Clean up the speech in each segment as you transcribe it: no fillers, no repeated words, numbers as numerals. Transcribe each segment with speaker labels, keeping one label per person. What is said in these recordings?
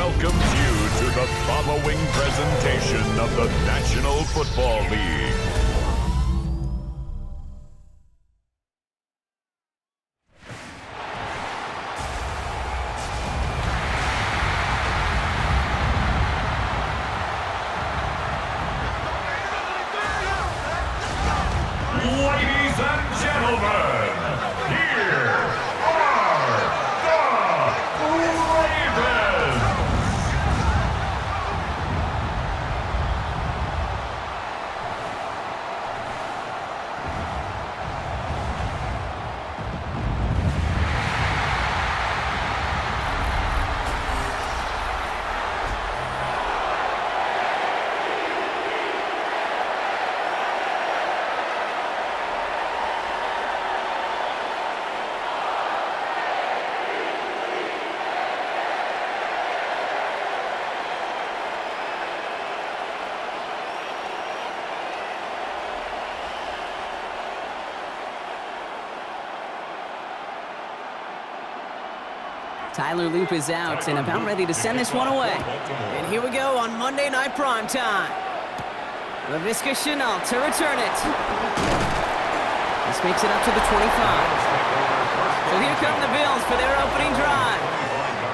Speaker 1: welcomes you to the following presentation of the National Football League. Ladies and gentlemen, here are the Ravens.
Speaker 2: Tyler Loop is out and about ready to send this one away. And here we go on Monday Night Primetime. LaVisca Chenault to return it. This makes it up to the 25. So here come the Bills for their opening drive.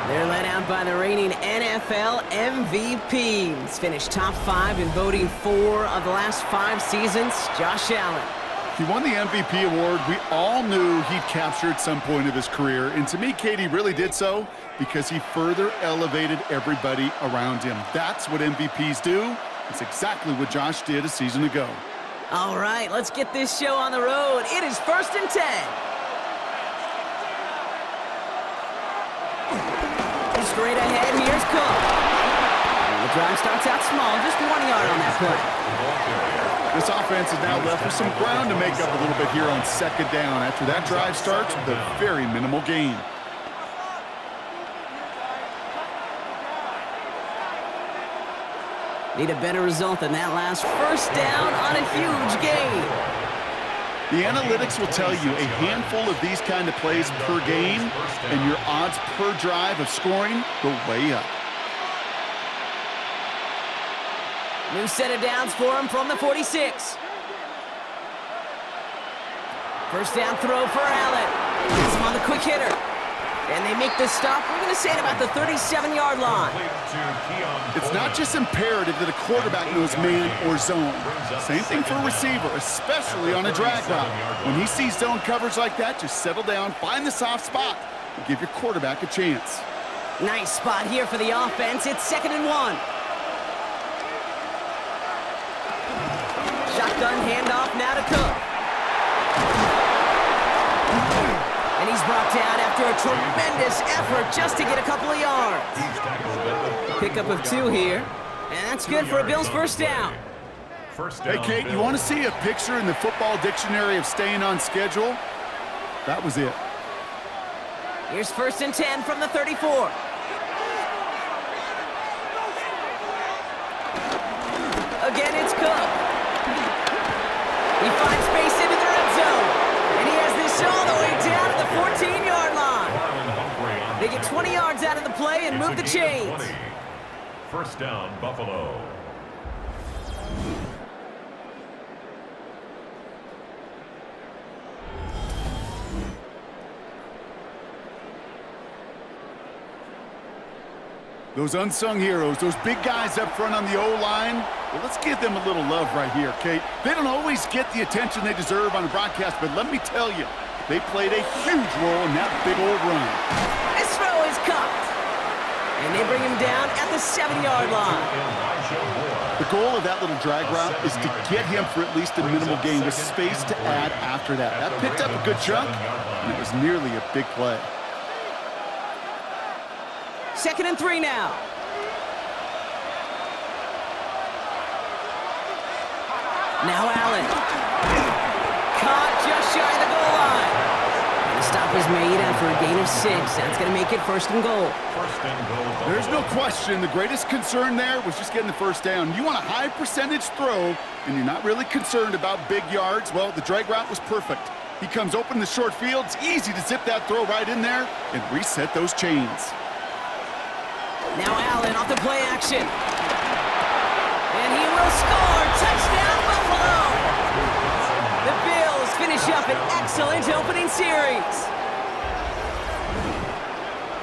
Speaker 2: They're led out by the reigning NFL MVPs. Finished top 5 in voting 4 of the last 5 seasons, Josh Allen.
Speaker 3: He won the MVP award. We all knew he'd capture at some point of his career. And to me, Katie really did so because he further elevated everybody around him. That's what MVPs do. It's exactly what Josh did a season ago.
Speaker 2: All right, let's get this show on the road. It is 1st and 10. Straight ahead, here's Cook. And the drive starts out small, just 1 yard on that play.
Speaker 3: This offense is now left with some ground to make up a little bit here on 2nd down after that drive starts with a very minimal gain.
Speaker 2: Need a better result than that last 1st down on a huge gain.
Speaker 3: The analytics will tell you a handful of these kind of plays per game, and your odds per drive of scoring go way up.
Speaker 2: New set of downs for him from the 46. 1st down throw for Allen. Gets him on the quick hitter. And they make the stop, we're going to say, at about the 37-yard line.
Speaker 3: It's not just imperative that a quarterback knows man or zone. Same thing for a receiver, especially on a drag route. When he sees zone coverage like that, just settle down, find the soft spot, and give your quarterback a chance.
Speaker 2: Nice spot here for the offense. It's 2nd and 1. Shotgun handoff now to Cook. And he's brought down after a tremendous effort just to get a couple of yards. Pickup of 2 here. And that's good for a Bills 1st down.
Speaker 3: Hey, Kate, you want to see a picture in the football dictionary of staying on schedule? That was it.
Speaker 2: Here's 1st and 10 from the 34. Again, it's Cook. He finds space into the red zone. And he has this all the way down to the 14-yard line. They get 20 yards out of the play and move the chains.
Speaker 1: 1st down, Buffalo.
Speaker 3: Those unsung heroes, those big guys up front on the O-line, well, let's give them a little love right here, Kate. They don't always get the attention they deserve on the broadcast, but let me tell you, they played a huge role in that big old run.
Speaker 2: This throw is caught. And they bring him down at the 7-yard line.
Speaker 3: The goal of that little drag route is to get him for at least a minimal gain with space to add after that. That picked up a good chunk, and it was nearly a big play.
Speaker 2: 2nd and 3 now. Now Allen. Caught just shy of the goal line. And the stop is made after a gain of 6. That's going to make it 1st and goal.
Speaker 3: There's no question. The greatest concern there was just getting the 1st down. You want a high percentage throw, and you're not really concerned about big yards. Well, the drag route was perfect. He comes open in the short field. It's easy to zip that throw right in there and reset those chains.
Speaker 2: Now Allen off the play action. And he will score. Touchdown, Buffalo. The Bills finish up an excellent opening series.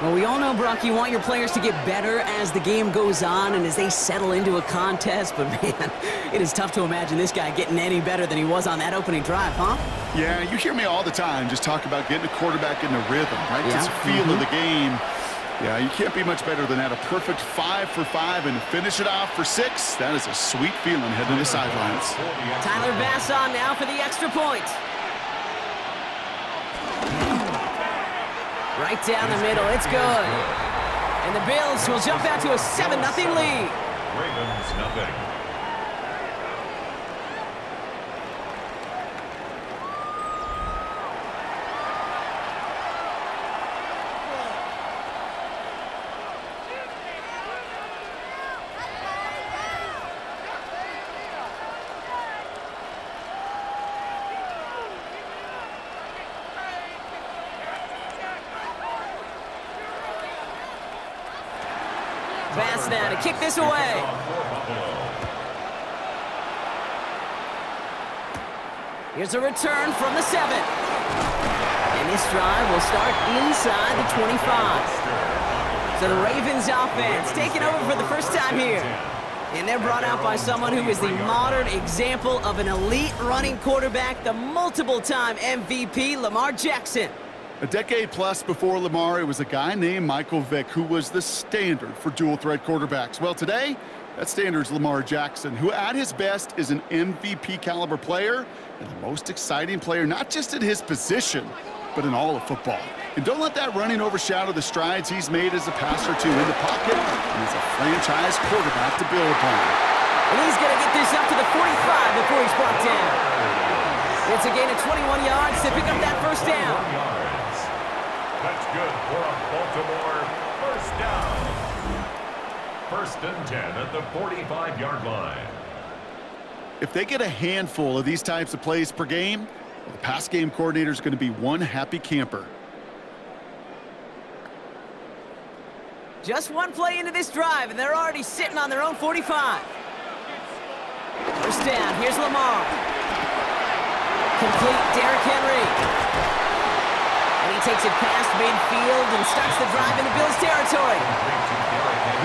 Speaker 2: Well, we all know, Brock, you want your players to get better as the game goes on and as they settle into a contest, but man, it is tough to imagine this guy getting any better than he was on that opening drive, huh?
Speaker 3: Yeah, you hear me all the time just talk about getting a quarterback in the rhythm, right?
Speaker 2: Yeah.
Speaker 3: Just the feel of the game. Yeah, you can't be much better than that. A perfect 5 for 5 and to finish it off for 6. That is a sweet feeling heading to the sidelines.
Speaker 2: Tyler Bass on now for the extra point. Right down the middle, it's good. And the Bills will jump out to a 7-0 lead.
Speaker 1: Ravens nothing.
Speaker 2: Bass now to kick this away. Here's a return from the 7. And this drive will start inside the 25. So the Ravens offense taking over for the first time here. And they're brought out by someone who is the modern example of an elite running quarterback, the multiple-time MVP, Lamar Jackson.
Speaker 3: A decade plus before Lamar, it was a guy named Michael Vick who was the standard for dual-threat quarterbacks. Well, today, that standard's Lamar Jackson, who at his best is an MVP-caliber player and the most exciting player, not just in his position, but in all of football. And don't let that running overshadow the strides he's made as a passer, too, in the pocket and as a franchise quarterback to build upon.
Speaker 2: And he's going to get this up to the 45 before he's brought down. It's a gain of 21 yards to pick up that first down.
Speaker 1: That's good for a Baltimore first down. 1st and 10 at the 45-yard line.
Speaker 3: If they get a handful of these types of plays per game, the pass game coordinator is going to be one happy camper.
Speaker 2: Just one play into this drive, and they're already sitting on their own 45. First down, here's Lamar. Complete Derrick Henry. And he takes it past midfield and starts the drive into Bills territory.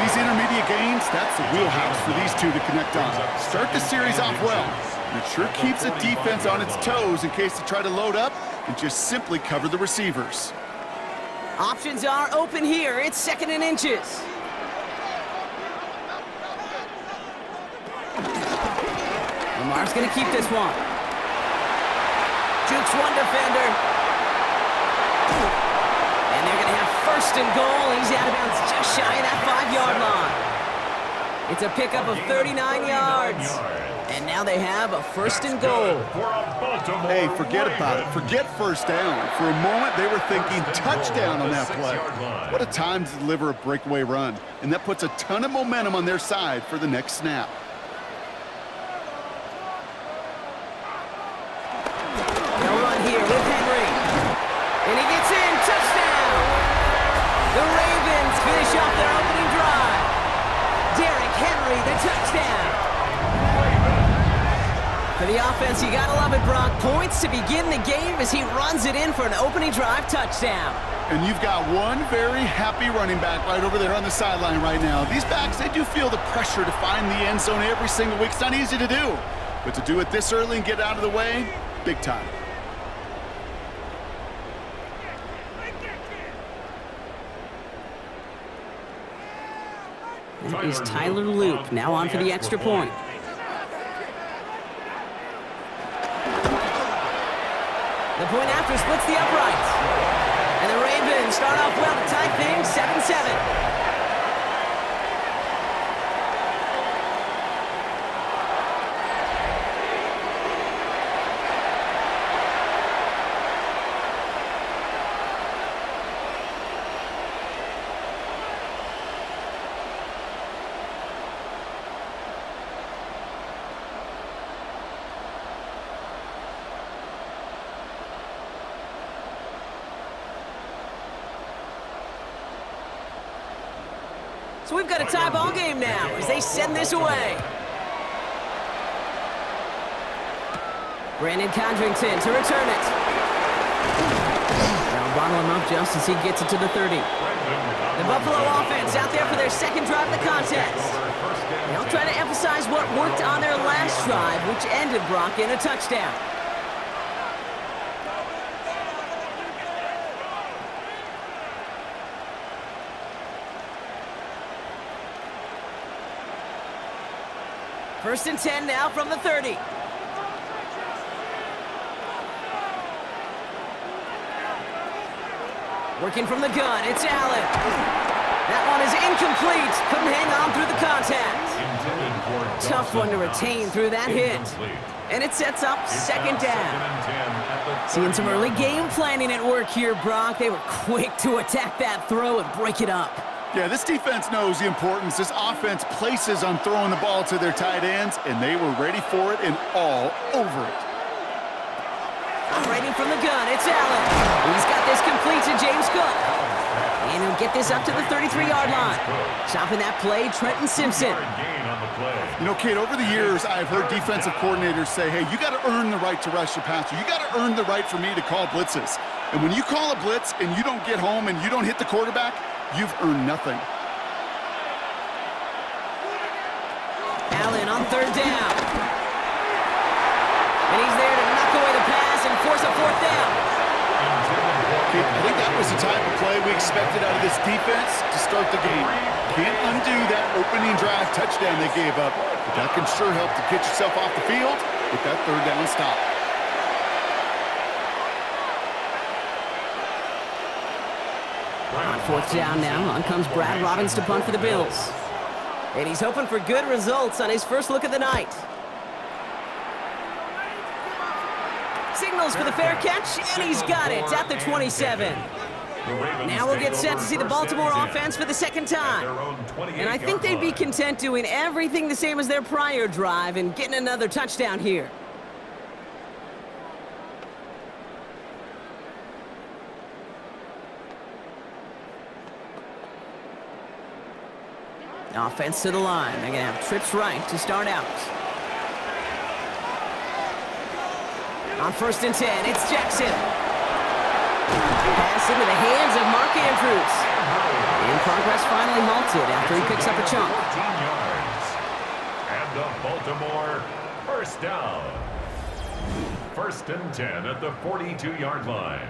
Speaker 3: These intermediate gains, that's the wheelhouse for these two to connect on. Start the series off well. And it sure keeps the defense on its toes in case they try to load up and just simply cover the receivers.
Speaker 2: Options are open here. It's 2nd and inches. Lamar's going to keep this one. Jukes one defender. And they're going to have 1st and goal. He's out of bounds just shy of that 5-yard line. It's a pickup of 39 yards. And now they have a 1st and goal.
Speaker 3: Hey, forget about it. Forget first down. For a moment, they were thinking touchdown on that play. What a time to deliver a breakaway run. And that puts a ton of momentum on their side for the next snap.
Speaker 2: They'll run here with Henry. And he gets in. Touchdown! The Ravens finish off their opening drive. Derrick Henry, the touchdown. For the offense, you gotta love it, Brock. Points to begin the game as he runs it in for an opening drive touchdown.
Speaker 3: And you've got one very happy running back right over there on the sideline right now. These backs, they do feel the pressure to find the end zone every single week. It's not easy to do. But to do it this early and get out of the way, big time.
Speaker 2: That is Tyler Loop, now on for the extra point. The point after splits the uprights. And the Ravens start off well to tie things 7-7. So we've got a tie ball game now as they send this away. Brandon Condrington to return it. Now bottle him up just as he gets it to the 30. The Buffalo offense out there for their second drive of the contest. They'll try to emphasize what worked on their last drive, which ended, Brock, in a touchdown. First and 10 now from the 30. Working from the gun, it's Allen. That one is incomplete. Couldn't hang on through the contact. Tough one to retain through that hit. And it sets up second down. Seeing some early game planning at work here, Brock. They were quick to attack that throw and break it up.
Speaker 3: Yeah, this defense knows the importance this offense places on throwing the ball to their tight ends, and they were ready for it and all over it.
Speaker 2: Ready from the gun, it's Allen. He's got this complete to James Cook. And he'll get this up to the 33-yard line. Chopping that play, Trenton Simpson.
Speaker 3: You know, Kate, over the years, I've heard defensive coordinators say, hey, you got to earn the right to rush the passer. You got to earn the right for me to call blitzes. And when you call a blitz and you don't get home and you don't hit the quarterback, you've earned nothing.
Speaker 2: Allen on third down. And he's there to knock away the pass and force a fourth down.
Speaker 3: I think that was the type of play we expected out of this defense to start the game. Can't undo that opening drive touchdown they gave up, but that can sure help to get yourself off the field with that third down stop.
Speaker 2: On fourth down now, on comes Brad Robbins to punt for the Bills. And he's hoping for good results on his first look of the night. Signals for the fair catch, and he's got it at the 27. Now we'll get set to see the Baltimore offense for the second time. And I think they'd be content doing everything the same as their prior drive and getting another touchdown here. Offense to the line. They're going to have trips right to start out. On first and 10, it's Jackson. Pass into the hands of Mark Andrews. And progress finally halted after he picks up a chunk.
Speaker 1: 14 yards. And the Baltimore first down. First and 10 at the 42-yard line.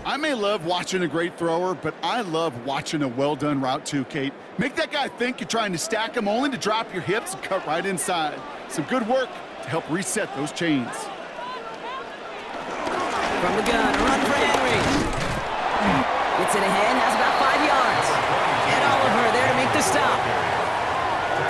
Speaker 3: I may love watching a great thrower, but I love watching a well-done route too, Kate. Make that guy think you're trying to stack him only to drop your hips and cut right inside. Some good work to help reset those chains.
Speaker 2: From the gun, a run for Henry. Gets it ahead, has about 5 yards. And Oliver there to make the stop.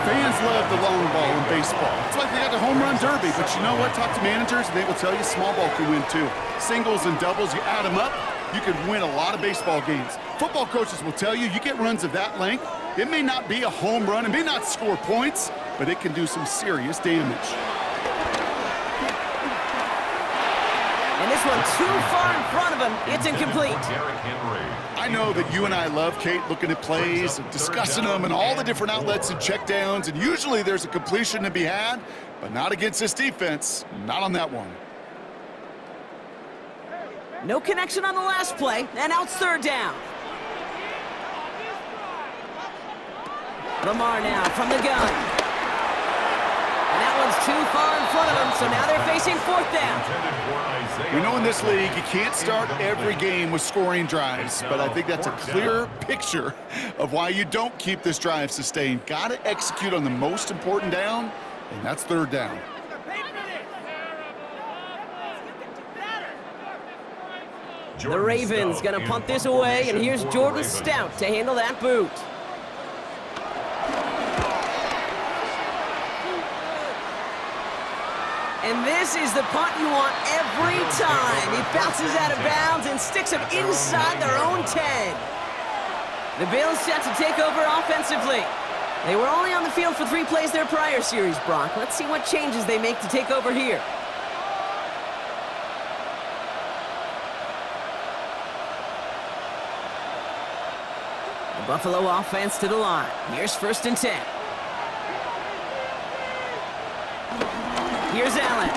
Speaker 3: Fans love the long ball in baseball. It's like they got the home run derby, but you know what? Talk to managers and they will tell you small ball can win too. Singles and doubles, you add them up, you could win a lot of baseball games. Football coaches will tell you get runs of that length. It may not be a home run, it may not score points, but it can do some serious damage.
Speaker 2: And this one too far in front of him. It's incomplete.
Speaker 3: I know that you and I love, Kate, looking at plays and discussing them and all the different outlets and checkdowns, and usually there's a completion to be had, but not against this defense, not on that one.
Speaker 2: No connection on the last play, and now it's third down. Lamar now from the gun. And that one's too far in front of them, so now they're facing fourth down.
Speaker 3: We know in this league you can't start every game with scoring drives, but I think that's a clear picture of why you don't keep this drive sustained. Got to execute on the most important down, and that's third down.
Speaker 2: The Ravens going to punt this away, and here's Jordan Stout to handle that boot. And this is the punt you want every time. It bounces out of bounds and sticks them inside their own 10. The Bills set to take over offensively. They were only on the field for 3 plays their prior series, Brock. Let's see what changes they make to take over here. The Buffalo offense to the line. Here's 1st and 10. Here's Allen.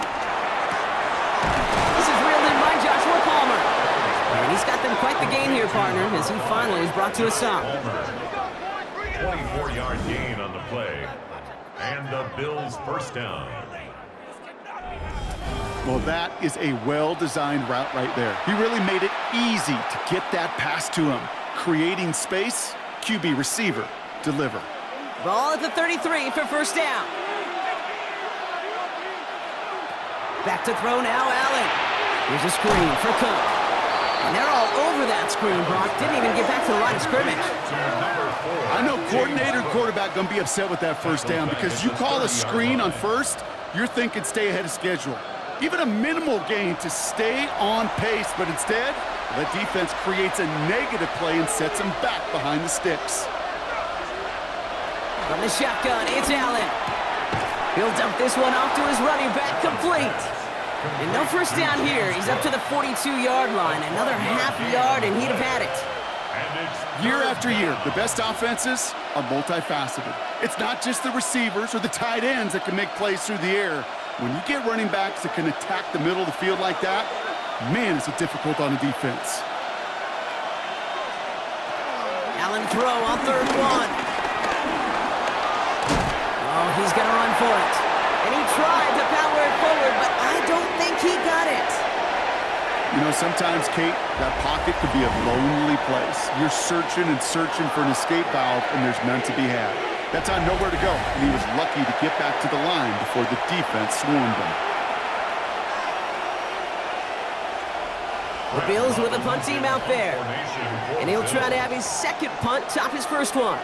Speaker 2: This is reeled in by Joshua Palmer. And he's got them quite the gain here, partner, as he finally is brought to a stop.
Speaker 1: 24-yard gain on the play. And the Bills' 1st down.
Speaker 3: Well, that is a well-designed route right there. He really made it easy to get that pass to him. Creating space, QB receiver, deliver.
Speaker 2: Ball at the 33 for 1st down. Back to throw now, Allen. Here's a screen for Cook. And they're all over that screen, Brock. Didn't even get back to the line of scrimmage.
Speaker 3: I know coordinator and quarterback going to be upset with that 1st down because you call a screen on 1st, you're thinking stay ahead of schedule. Even a minimal gain to stay on pace, but instead, the defense creates a negative play and sets them back behind the sticks.
Speaker 2: From the shotgun, it's Allen. He'll dump this one off to his running back, complete. And no 1st down here. He's up to the 42-yard line. Another half yard, and he'd have had it.
Speaker 3: Year after year, the best offenses are multifaceted. It's not just the receivers or the tight ends that can make plays through the air. When you get running backs that can attack the middle of the field like that, man, is it difficult on the defense.
Speaker 2: Allen throw on 3rd and 1. Oh, he's going to run for it. And he tried to power it forward, but I don't think he got it.
Speaker 3: You know, sometimes, Kate, that pocket could be a lonely place. You're searching and searching for an escape valve, and there's none to be had. That time, nowhere to go, and he was lucky to get back to the line before the defense swarmed him.
Speaker 2: The Bills with a punt team out there. And he'll try to have his 2nd punt top his 1st one.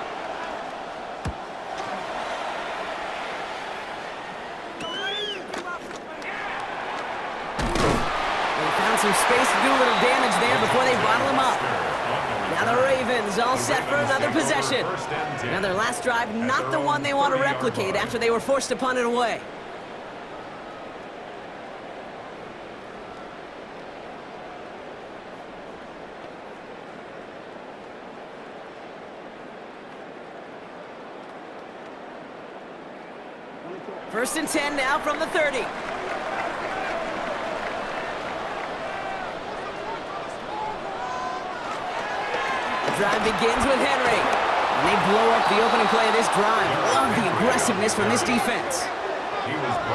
Speaker 2: Some space to do a little damage there before they bottle him up. Now the Ravens all set for another possession. Now their last drive, not the one they want to replicate after they were forced to punt it away. First and 10 now from the 30. Drive begins with Henry. And they blow up the opening play of this drive. Love the aggressiveness from this defense.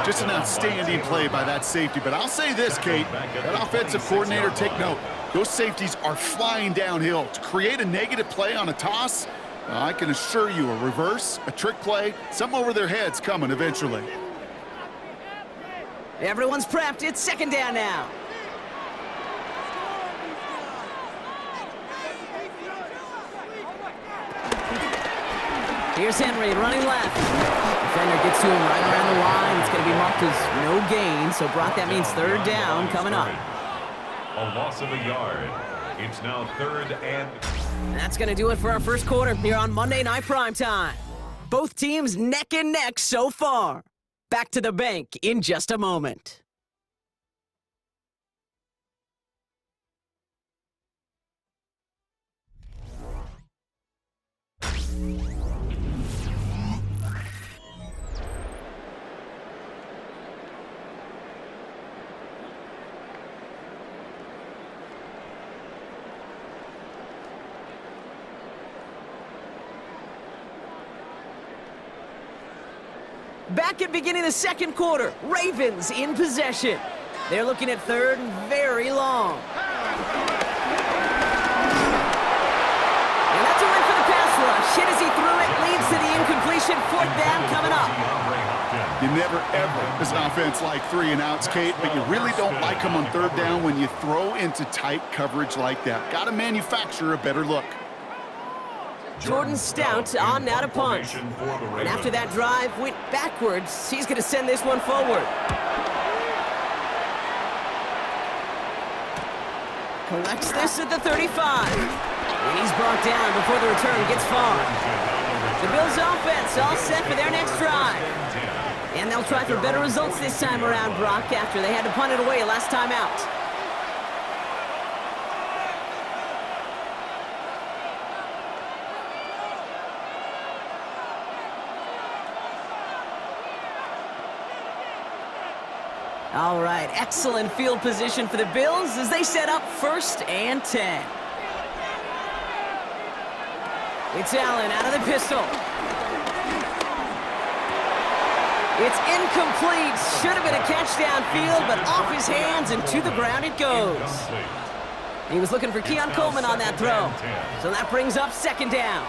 Speaker 3: Just an outstanding play by that safety. But I'll say this, Kate. That offensive coordinator, take note. Those safeties are flying downhill. To create a negative play on a toss, I can assure you a reverse, a trick play, something over their heads coming eventually.
Speaker 2: Everyone's prepped. It's 2nd down now. Here's Henry running left. Defender gets to him right around the line. It's going to be marked as no gain. So, Brock, that means 3rd down coming up.
Speaker 1: A loss of a yard. It's now 3rd and...
Speaker 2: That's going to do it for our 1st quarter here on Monday Night Primetime. Both teams neck and neck so far. Back to the bank in just a moment. Back at beginning of the 2nd quarter, Ravens in possession. They're looking at 3rd and very long. And that's a win for the pass rush. Hit as he threw it, leads to the incompletion. 4th down coming up.
Speaker 3: You never, ever, as an offense, like 3 and outs, Kate, but you really don't like them on 3rd down when you throw into tight coverage like that. Got to manufacture a better look.
Speaker 2: Jordan Stout on now to punt. And after that drive went backwards, he's going to send this one forward. Collects this at the 35. And he's brought down before the return gets far. The Bills offense all set for their next drive. And they'll try for better results this time around, Brock, after they had to punt it away last time out. All right, excellent field position for the Bills as they set up 1st and 10. It's Allen out of the pistol. It's incomplete. Should have been a catch downfield, but off his hands and to the ground it goes. He was looking for Keon Coleman on that throw. So that brings up 2nd down.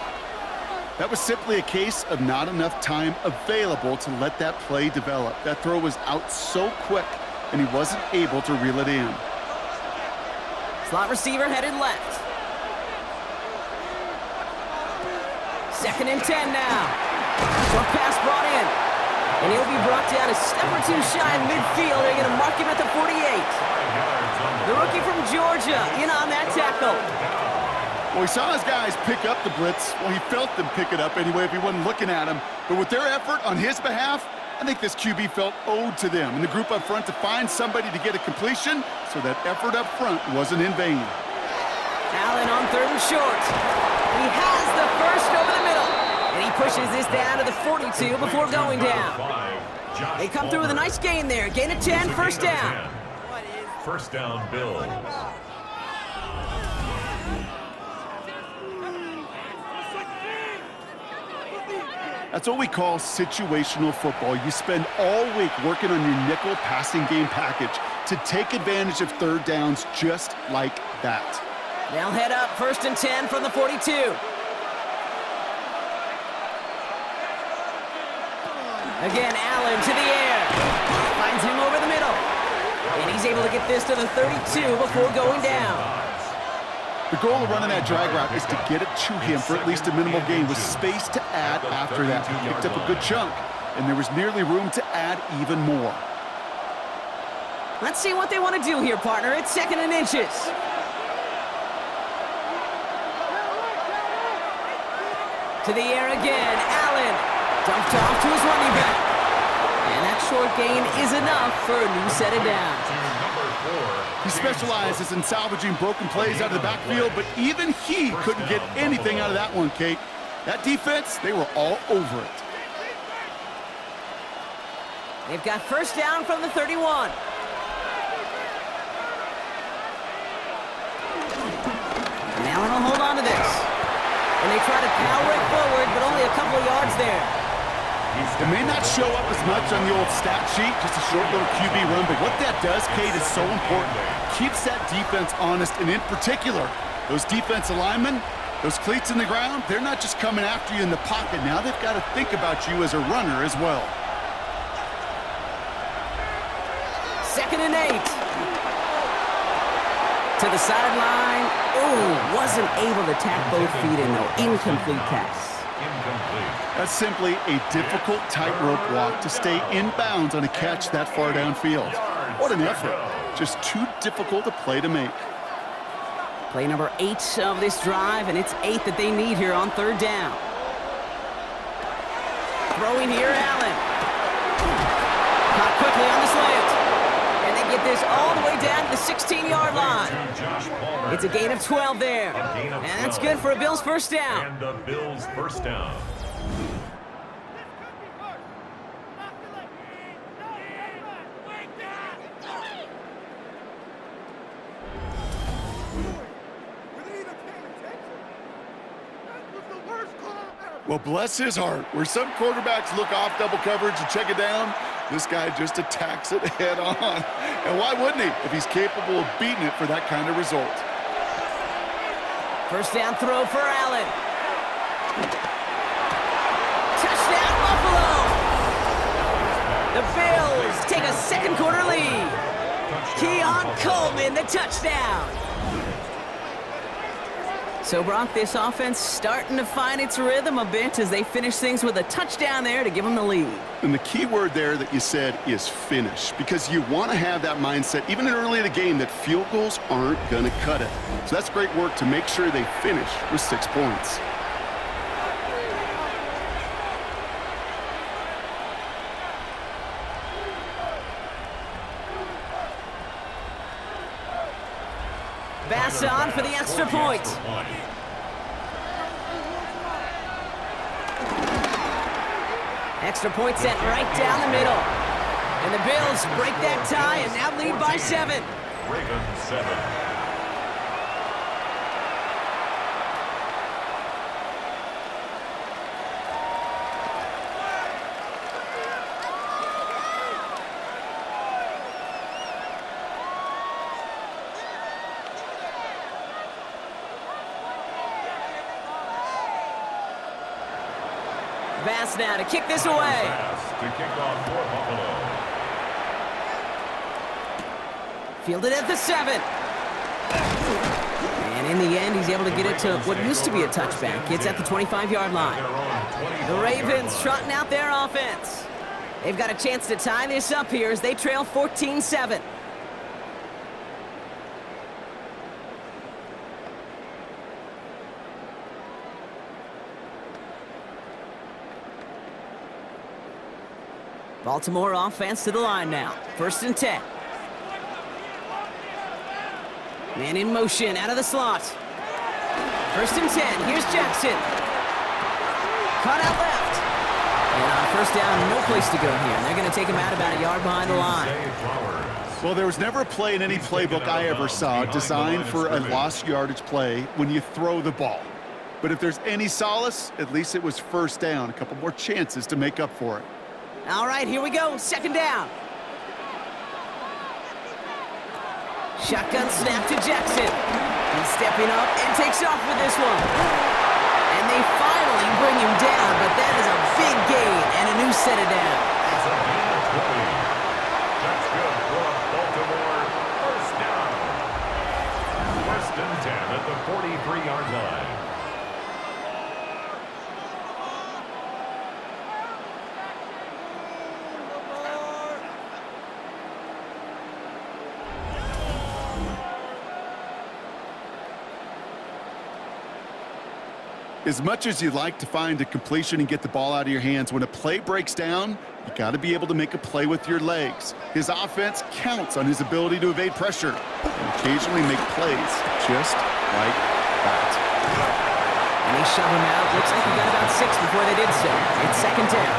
Speaker 3: That was simply a case of not enough time available to let that play develop. That throw was out so quick, and he wasn't able to reel it in.
Speaker 2: Slot receiver headed left. 2nd and 10 now. Short pass brought in. And he'll be brought down a step or two shy in midfield. They're going to mark him at the 48. The rookie from Georgia in on that tackle.
Speaker 3: Well, he saw his guys pick up the blitz. Well, he felt them pick it up anyway if he wasn't looking at him. But with their effort on his behalf, I think this QB felt owed to them and the group up front to find somebody to get a completion, so that effort up front wasn't in vain.
Speaker 2: Allen on 3rd and short. He has the first over the middle. And he pushes this down to the 42 before going down. They come through with a nice gain there. Gain of 10, 1st down.
Speaker 1: 1st down, Bills.
Speaker 3: That's what we call situational football. You spend all week working on your nickel passing game package to take advantage of 3rd downs just like that.
Speaker 2: They'll head up 1st and 10 from the 42. Again, Allen to the air. Finds him over the middle. And he's able to get this to the 32 before going down.
Speaker 3: The goal of running that drag route is to get it to him for at least a minimal gain with space to add after that. He picked up a good chunk, and there was nearly room to add even more.
Speaker 2: Let's see what they want to do here, partner. It's 2nd and inches. To the air again, Allen. Dumped off to his running back. And that short gain is enough for a new set of downs.
Speaker 3: He specializes in salvaging broken plays out of the backfield, but even he couldn't get anything out of that one, Kate. That defense, they were all over it.
Speaker 2: They've got 1st down from the 31. And Allen will hold on to this. And they try to power it forward, but only a couple of yards there.
Speaker 3: It may not show up as much on the old stat sheet, just a short little QB run, but what that does, Kate, is so important. Keeps that defense honest, and in particular, those defensive linemen, those cleats in the ground, they're not just coming after you in the pocket. Now they've got to think about you as a runner as well.
Speaker 2: 2nd and 8. To the sideline. Oh, wasn't able to tap both feet in, though. Incomplete pass.
Speaker 3: That's simply a difficult tightrope walk to stay in bounds on a catch that far downfield. What an effort. Just too difficult a play to make.
Speaker 2: Play number 8 of this drive, and it's 8 that they need here on 3rd down. Throwing here, Allen. Caught quickly on the slant. And they get this all the way down to the 16-yard line. It's a gain of 12 there. And that's good for a Bills 1st down.
Speaker 1: And the Bills 1st down.
Speaker 3: Well, bless his heart. Where some quarterbacks look off double coverage and check it down, this guy just attacks it head on. And why wouldn't he if he's capable of beating it for that kind of result?
Speaker 2: 1st down throw for Allen. Touchdown, Buffalo! The Bills take a 2nd quarter lead. Keon Coleman, the touchdown. So, Brock, this offense starting to find its rhythm a bit as they finish things with a touchdown there to give them the lead.
Speaker 3: And the key word there that you said is finish, because you want to have that mindset, even early in the game, that field goals aren't going to cut it. So that's great work to make sure they finish with 6 points.
Speaker 2: Bass on for the extra point. Extra point sent right down the middle. And the Bills break that tie and now lead by 7.
Speaker 1: Ravens 7.
Speaker 2: Pass now to kick this away.
Speaker 1: Pass to kick off for Buffalo.
Speaker 2: Fielded at the 7. And in the end, he's able to get it to what used to be a touchback. It's at the 25-yard line. The Ravens trotting out their offense. They've got a chance to tie this up here as they trail 14-7. Baltimore offense to the line now. 1st and 10. Man in motion out of the slot. 1st and 10. Here's Jackson. Caught out left. And on 1st down, no place to go here. And they're going to take him out about a yard behind the line.
Speaker 3: Well, there was never a play in any playbook I ever saw designed for a lost yardage play when you throw the ball. But if there's any solace, at least it was 1st down. A couple more chances to make up for it.
Speaker 2: All right, here we go. 2nd down. Shotgun snap to Jackson. He's stepping up and takes off with this one. And they finally bring him down, but that is a big gain and a new set of downs.
Speaker 1: It's a gain of 20. That's good for Baltimore. 1st down. 1st and 10 at the 43-yard line.
Speaker 3: As much as you'd like to find a completion and get the ball out of your hands, when a play breaks down, you got to be able to make a play with your legs. His offense counts on his ability to evade pressure and occasionally make plays just like that.
Speaker 2: And they shove him out. Looks like he got about 6 before they did so. It's 2nd down.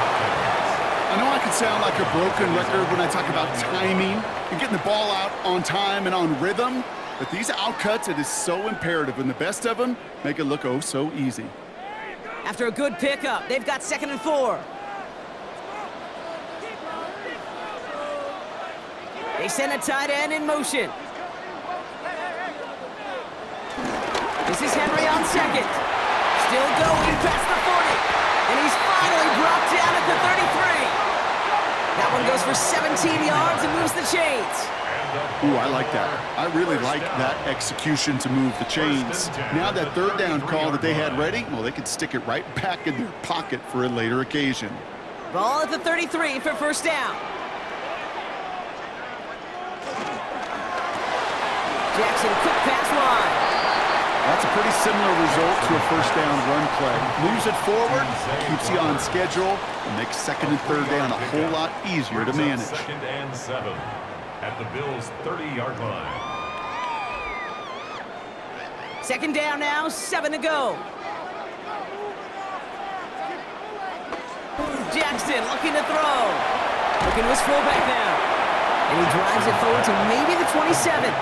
Speaker 3: I know I can sound like a broken record when I talk about timing and getting the ball out on time and on rhythm, but these outcuts, it is so imperative, and the best of them make it look oh so easy.
Speaker 2: After a good pickup, they've got 2nd and 4. They send a tight end in motion. This is Henry on 2nd. Still going past the 40. And he's finally brought down at the 33. That one goes for 17 yards and moves the chains.
Speaker 3: Ooh, I like that. I really like that execution to move the chains. Now that 3rd down call that they had ready, well, they could stick it right back in their pocket for a later occasion.
Speaker 2: Ball at the 33 for 1st down. Jackson, quick pass wide.
Speaker 3: That's a pretty similar result to a 1st down run play. Moves it forward, keeps you on schedule, and makes 2nd and 3rd down a whole lot easier to manage.
Speaker 1: 2nd and 7 at the Bills' 30-yard line.
Speaker 2: 2nd down now, 7 to go. Jackson looking to throw. Looking to his fullback now. And he drives it forward to maybe the 27.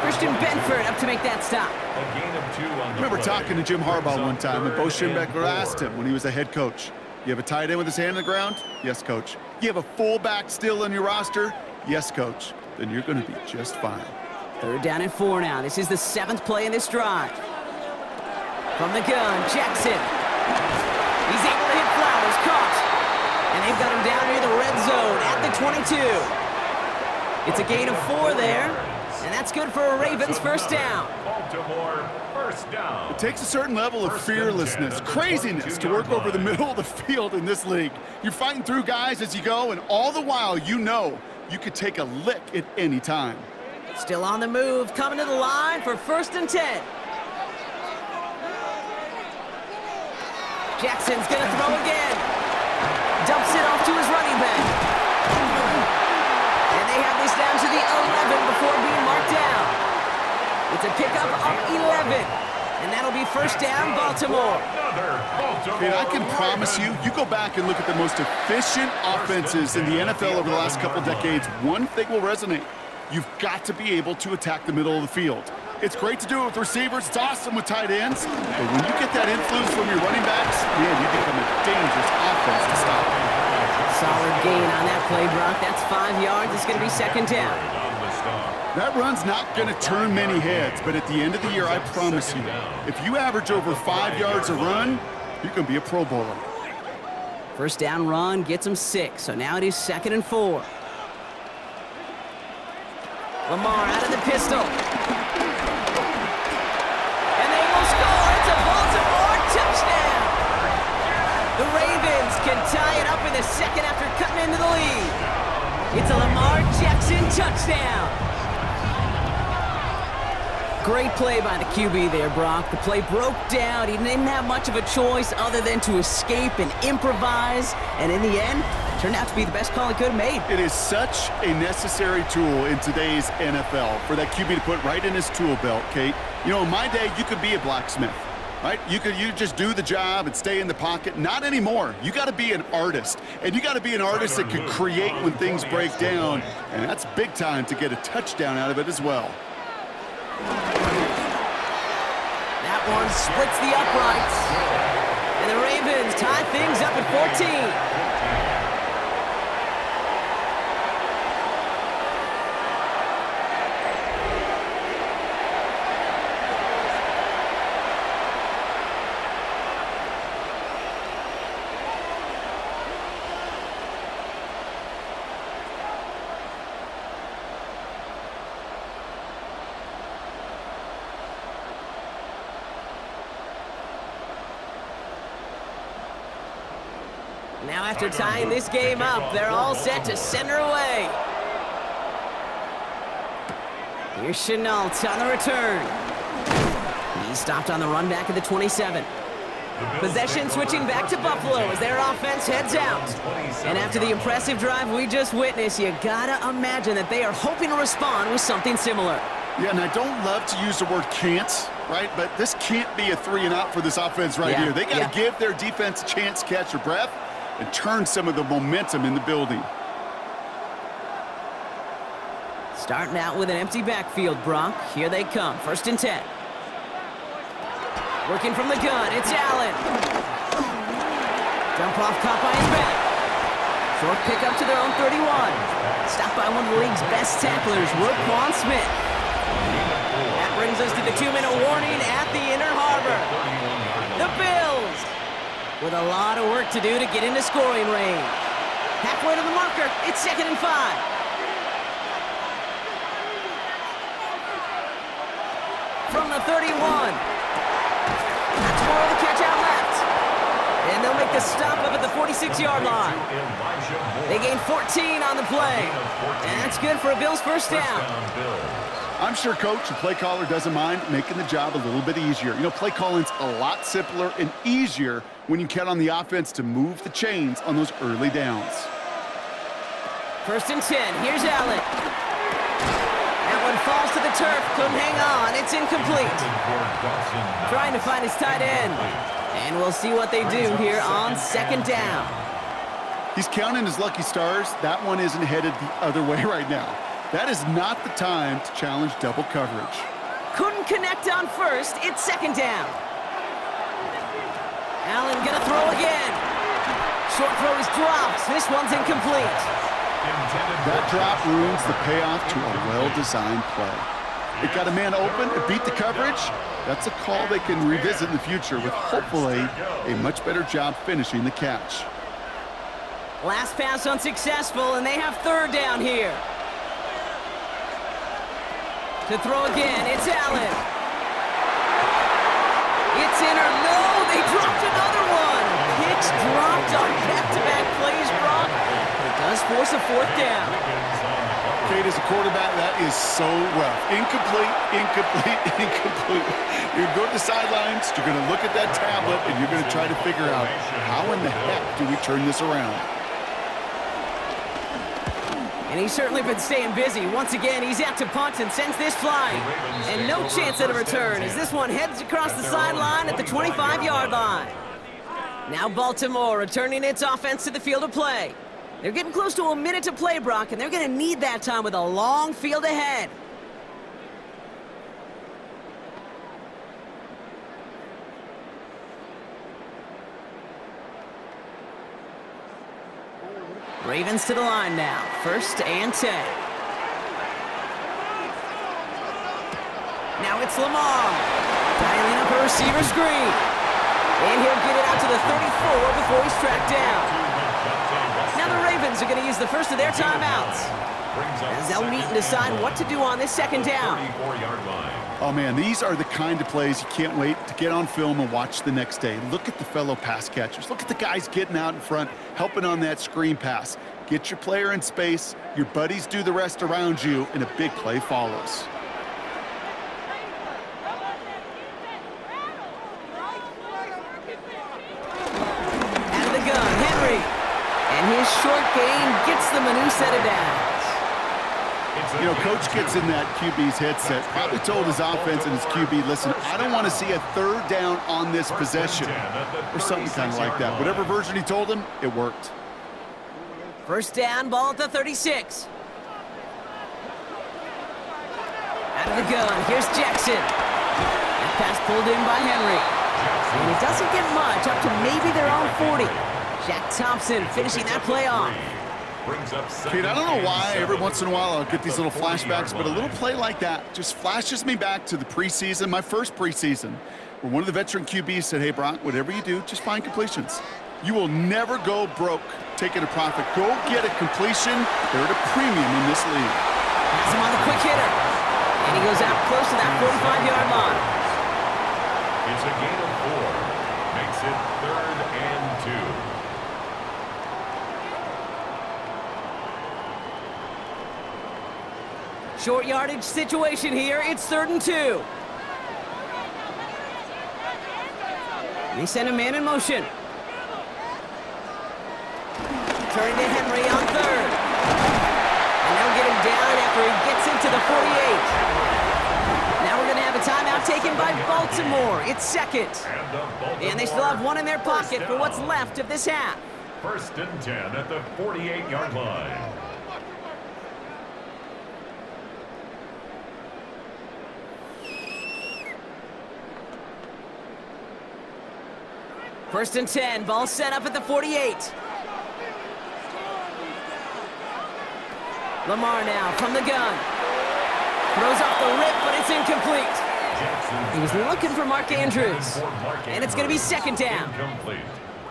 Speaker 2: Christian Benford up to make that stop.
Speaker 1: A gain of 2 on the
Speaker 3: I remember talking to Jim Harbaugh one time, and Bo Schembechler asked him when he was a head coach, you have a tight end with his hand on the ground? Yes, coach. You have a fullback still in your roster? Yes, coach. Then you're going to be just fine.
Speaker 2: 3rd down and 4 now. This is the 7th play in this drive. From the gun, Jackson. He's able to hit Flowers, caught. And they've got him down near the red zone at the 22. It's a gain of 4 there. And that's good for a Ravens 1st down.
Speaker 1: Baltimore 1st down.
Speaker 3: It takes a certain level of fearlessness, craziness to work over the middle of the field in this league. You're fighting through guys as you go, and all the while you know you could take a lick at any time.
Speaker 2: Still on the move, coming to the line for 1st and 10. Jackson's gonna throw again. Dumps it off to his running back. And they have this down to the 11 before being marked down. It's a pickup of 11. And that'll be 1st down, Baltimore.
Speaker 1: another Baltimore
Speaker 3: And I can promise
Speaker 1: Ravens.
Speaker 3: you go back and look at the most efficient offenses in the NFL over the last couple decades, one thing will resonate. You've got to be able to attack the middle of the field. It's great to do it with receivers. It's awesome with tight ends. But when you get that influence from your running backs, man, you become a dangerous offense to stop.
Speaker 2: Solid gain on that play, Brock. That's 5 yards. It's going to be second down.
Speaker 3: That run's not going to turn many heads, but at the end of the year, I promise you, if you average over 5 yards a run, you're going to be a Pro Bowler.
Speaker 2: First down run gets him 6, so now it is 2nd and 4. Lamar out of the pistol. And they will score. It's a Baltimore touchdown. The Ravens can tie it up in the second after cutting into the lead. It's a Lamar Jackson touchdown. Great play by the QB there, Brock. The play broke down. He didn't have much of a choice other than to escape and improvise. And in the end, turned out to be the best call he could have made.
Speaker 3: It is such a necessary tool in today's NFL for that QB to put right in his tool belt, Kate. You know, in my day, you could be a blacksmith, right? You just do the job and stay in the pocket. Not anymore. You got to be an artist, and you got to be an artist that can create when things break down, and that's big time to get a touchdown out of it as well.
Speaker 2: That one splits the uprights. And the Ravens tie things up at 14. Now after tying this game up, they're all set to center away. Here's Chenault on the return. He stopped on the run back at the 27. Possession switching back to Buffalo as their offense heads out. And after the impressive drive we just witnessed, you gotta imagine that they are hoping to respond with something similar.
Speaker 3: Yeah, and I don't love to use the word can't, right? But this can't be a 3-and-out for this offense right here. They got to give their defense a chance to catch their breath and turn some of the momentum in the building.
Speaker 2: Starting out with an empty backfield, Brock. Here they come, 1st and 10. Working from the gun, it's Allen. Jump off caught by his back. Short pick up to their own 31. Stopped by one of the league's best tacklers, Roquan Smith. That brings us to the 2-minute warning at the Inner Harbor. The Bills with a lot of work to do to get into scoring range. Halfway to the marker, it's 2nd and 5. From the 31. That's more of the catch out left. And they'll make the stop up at the 46-yard line. They gain 14 on the play. And that's good for a Bills first down.
Speaker 3: I'm sure Coach, the play caller, doesn't mind making the job a little bit easier. You know, play calling's a lot simpler and easier when you count on the offense to move the chains on those early downs.
Speaker 2: 1st and 10. Here's Allen. That one falls to the turf. Couldn't hang on. It's incomplete. Trying to find his tight end. And we'll see what they do here on 2nd down.
Speaker 3: He's counting his lucky stars. That one isn't headed the other way right now. That is not the time to challenge double coverage.
Speaker 2: Couldn't connect on 1st. It's 2nd down. Allen gonna throw again. Short throw is dropped. This one's incomplete.
Speaker 3: That drop ruins the payoff to a well-designed play. It got a man open, it beat the coverage. That's a call they can revisit in the future with hopefully a much better job finishing the catch.
Speaker 2: Last pass unsuccessful, and they have 3rd down here. To throw again, it's Allen. It's in or no, they dropped another one. Pitch dropped on back-to-back plays, Brock. But it does force a 4th down.
Speaker 3: Kate, as a quarterback, that is so rough. Incomplete, incomplete, incomplete. You're going to the sidelines, you're going to look at that tablet, and you're going to try to figure out how in the heck do we turn this around.
Speaker 2: And And he's certainly been staying busy. Once again, he's out to punt and sends this flying. And no chance at a return as this one heads across the sideline at the 25-yard line. Now Baltimore returning its offense to the field of play. They're getting close to a minute to play, Brock, and they're going to need that time with a long field ahead. Ravens to the line now. 1st and 10. Now it's Lamar. Dialing up a receiver screen. And he'll get it out to the 34 before he's tracked down. Now the Ravens are going to use the first of their timeouts, as they'll meet and decide what to do on this 2nd down.
Speaker 3: Oh, man, these are the kind of plays you can't wait to get on film and watch the next day. Look at the fellow pass catchers. Look at the guys getting out in front, helping on that screen pass. Get your player in space, your buddies do the rest around you, and a big play follows.
Speaker 2: Out of the gun, Henry. And his short gain gets them a new set of downs.
Speaker 3: You know, coach gets in that QB's headset, probably told his offense and his QB, listen, I don't want to see a 3rd down on this possession, or something kind of like that. Whatever version he told him, it worked.
Speaker 2: 1st down, ball at the 36. Out of the gun, here's Jackson. That pass pulled in by Henry. And it doesn't get much, up to maybe their own 40. Jack Thompson finishing that play off.
Speaker 3: Kate, I don't know why every once in a while I'll get these little flashbacks, but a little play like that just flashes me back to the preseason, my first preseason, where one of the veteran QBs said, hey, Brock, whatever you do, just find completions. You will never go broke taking a profit. Go get a completion. They're at a premium in this league.
Speaker 2: Pass him on the quick hitter. And he goes out close to that 45-yard line.
Speaker 1: It's a gain of 4. Makes it 3rd and 2.
Speaker 2: Short yardage situation here. It's 3rd and 2. They send a man in motion. Turning to Henry on 3rd. And they'll get him down after he gets into the 48. Now we're going to have a timeout taken by Baltimore. It's 2nd. And they still have one in their pocket for what's left of this half.
Speaker 1: 1st and 10 at the 48-yard line.
Speaker 2: First and 10, ball set up at the 48. Lamar now from the gun. Throws off the rip, but it's incomplete. He was looking for Mark Andrews. And it's going to be 2nd down.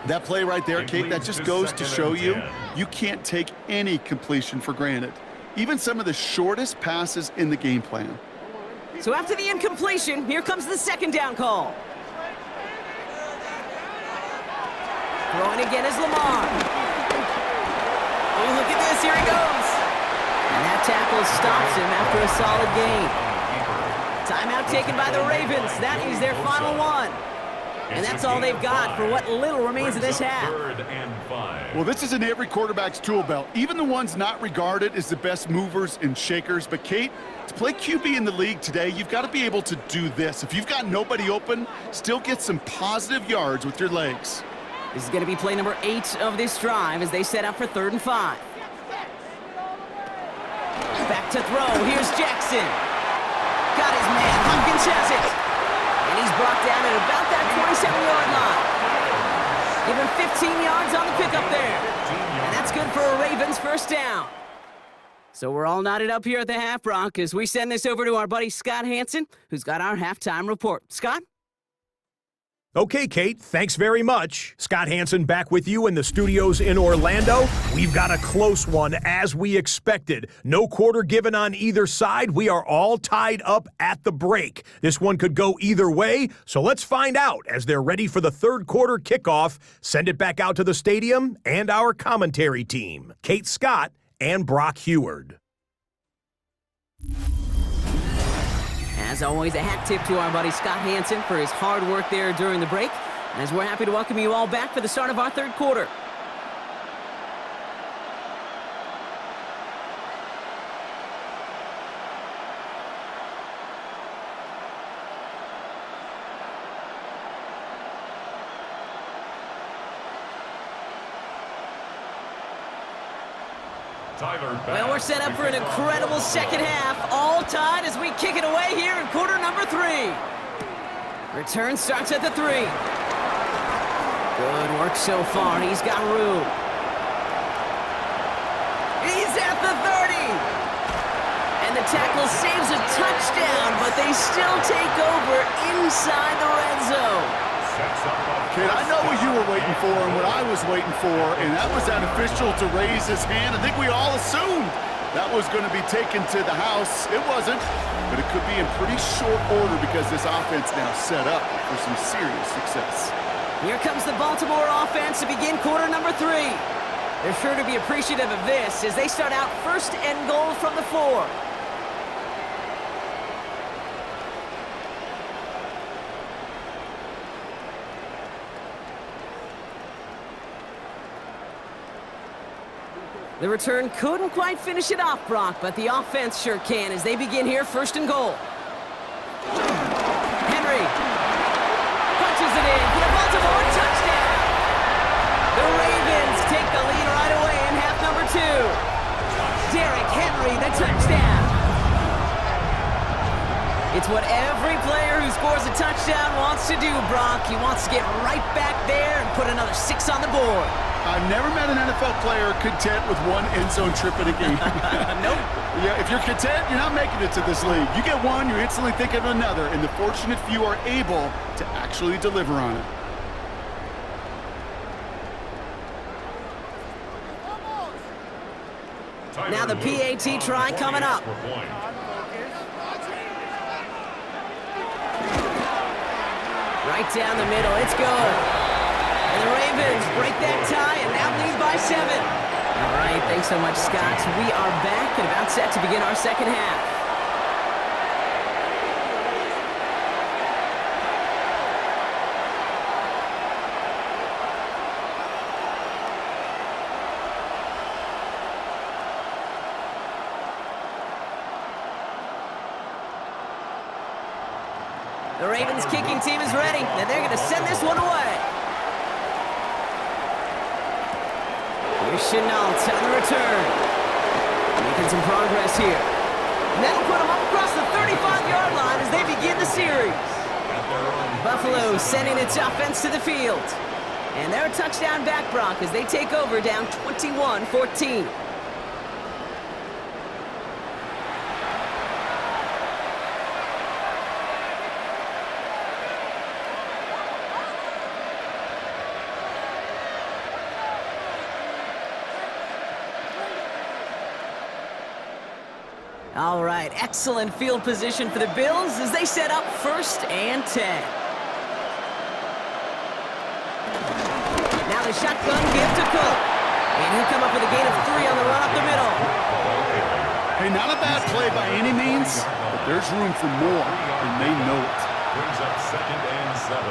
Speaker 3: That play right there, Kate, that just goes to show you, you can't take any completion for granted. Even some of the shortest passes in the game plan.
Speaker 2: So after the incompletion, here comes the 2nd down call. Throwing again is Lamar. Oh, look at this. Here he goes. And that tackle stops him after a solid gain. Timeout taken by the Ravens. That is their final one. And that's all they've got for what little remains of this half.
Speaker 3: Well, this is in every quarterback's tool belt. Even the ones not regarded as the best movers and shakers. But, Kate, to play QB in the league today, you've got to be able to do this. If you've got nobody open, still get some positive yards with your legs.
Speaker 2: This is going to be play number 8 of this drive as they set up for 3rd and 5. Back to throw. Here's Jackson. Got his man. Hopkins has it. And he's brought down at about that 27-yard line. Give him 15 yards on the pickup there. And that's good for a Ravens 1st down. So we're all knotted up here at the half, Brock, as we send this over to our buddy Scott Hansen, who's got our halftime report. Scott?
Speaker 4: Okay, Kate, thanks very much. Scott Hansen back with you in the studios in Orlando. We've got a close one, as we expected. No quarter given on either side. We are all tied up at the break. This one could go either way, so let's find out as they're ready for the 3rd quarter kickoff. Send it back out to the stadium and our commentary team, Kate Scott and Brock Heward.
Speaker 2: As always, a hat tip to our buddy Scott Hansen for his hard work there during the break. As we're happy to welcome you all back for the start of our 3rd quarter. Well, we're set up for an incredible second half. All tied as we kick it away here in quarter number 3. Return starts at the 3. Good work so far. He's got room. He's at the 30. And the tackle saves a touchdown, but they still take over inside the red zone.
Speaker 3: Kid, I know what you were waiting for and what I was waiting for, and that was that official to raise his hand. I think we all assumed that was going to be taken to the house. It wasn't, but it could be in pretty short order because this offense now set up for some serious success.
Speaker 2: Here comes the Baltimore offense to begin quarter number 3. They're sure to be appreciative of this as they start out first and goal from the 4. The return couldn't quite finish it off, Brock, but the offense sure can as they begin here first and goal. Henry punches it in for the Baltimore touchdown. The Ravens take the lead right away in half number 2. Derrick Henry, the touchdown. It's what every player who scores a touchdown wants to do, Brock. He wants to get right back there and put another 6 on the board.
Speaker 3: I've never met an NFL player content with one end zone trip in a game.
Speaker 2: Nope.
Speaker 3: Yeah, if you're content, you're not making it to this league. You get one, you're instantly thinking of another, and the fortunate few are able to actually deliver on it.
Speaker 2: Now the PAT try coming up. Right down the middle, it's good. And the Ravens break that tie and now lead by 7. All right, thanks so much, Scott. We are back and about set to begin our second half. The Ravens kicking team is ready, and they're going to send this one away. Here's Chenault on the return. Making some progress here. And that'll put them up across the 35-yard line as they begin the series. Buffalo sending its offense to the field. And they're a touchdown back, Brock, as they take over down 21-14. All right, excellent field position for the Bills as they set up first and 10. Now the shotgun give to Cook. And he'll come up with a gain of 3 on the run up the middle.
Speaker 3: Hey, not a bad play by any means, but there's room for more, and they know it.
Speaker 1: Brings up second and 7.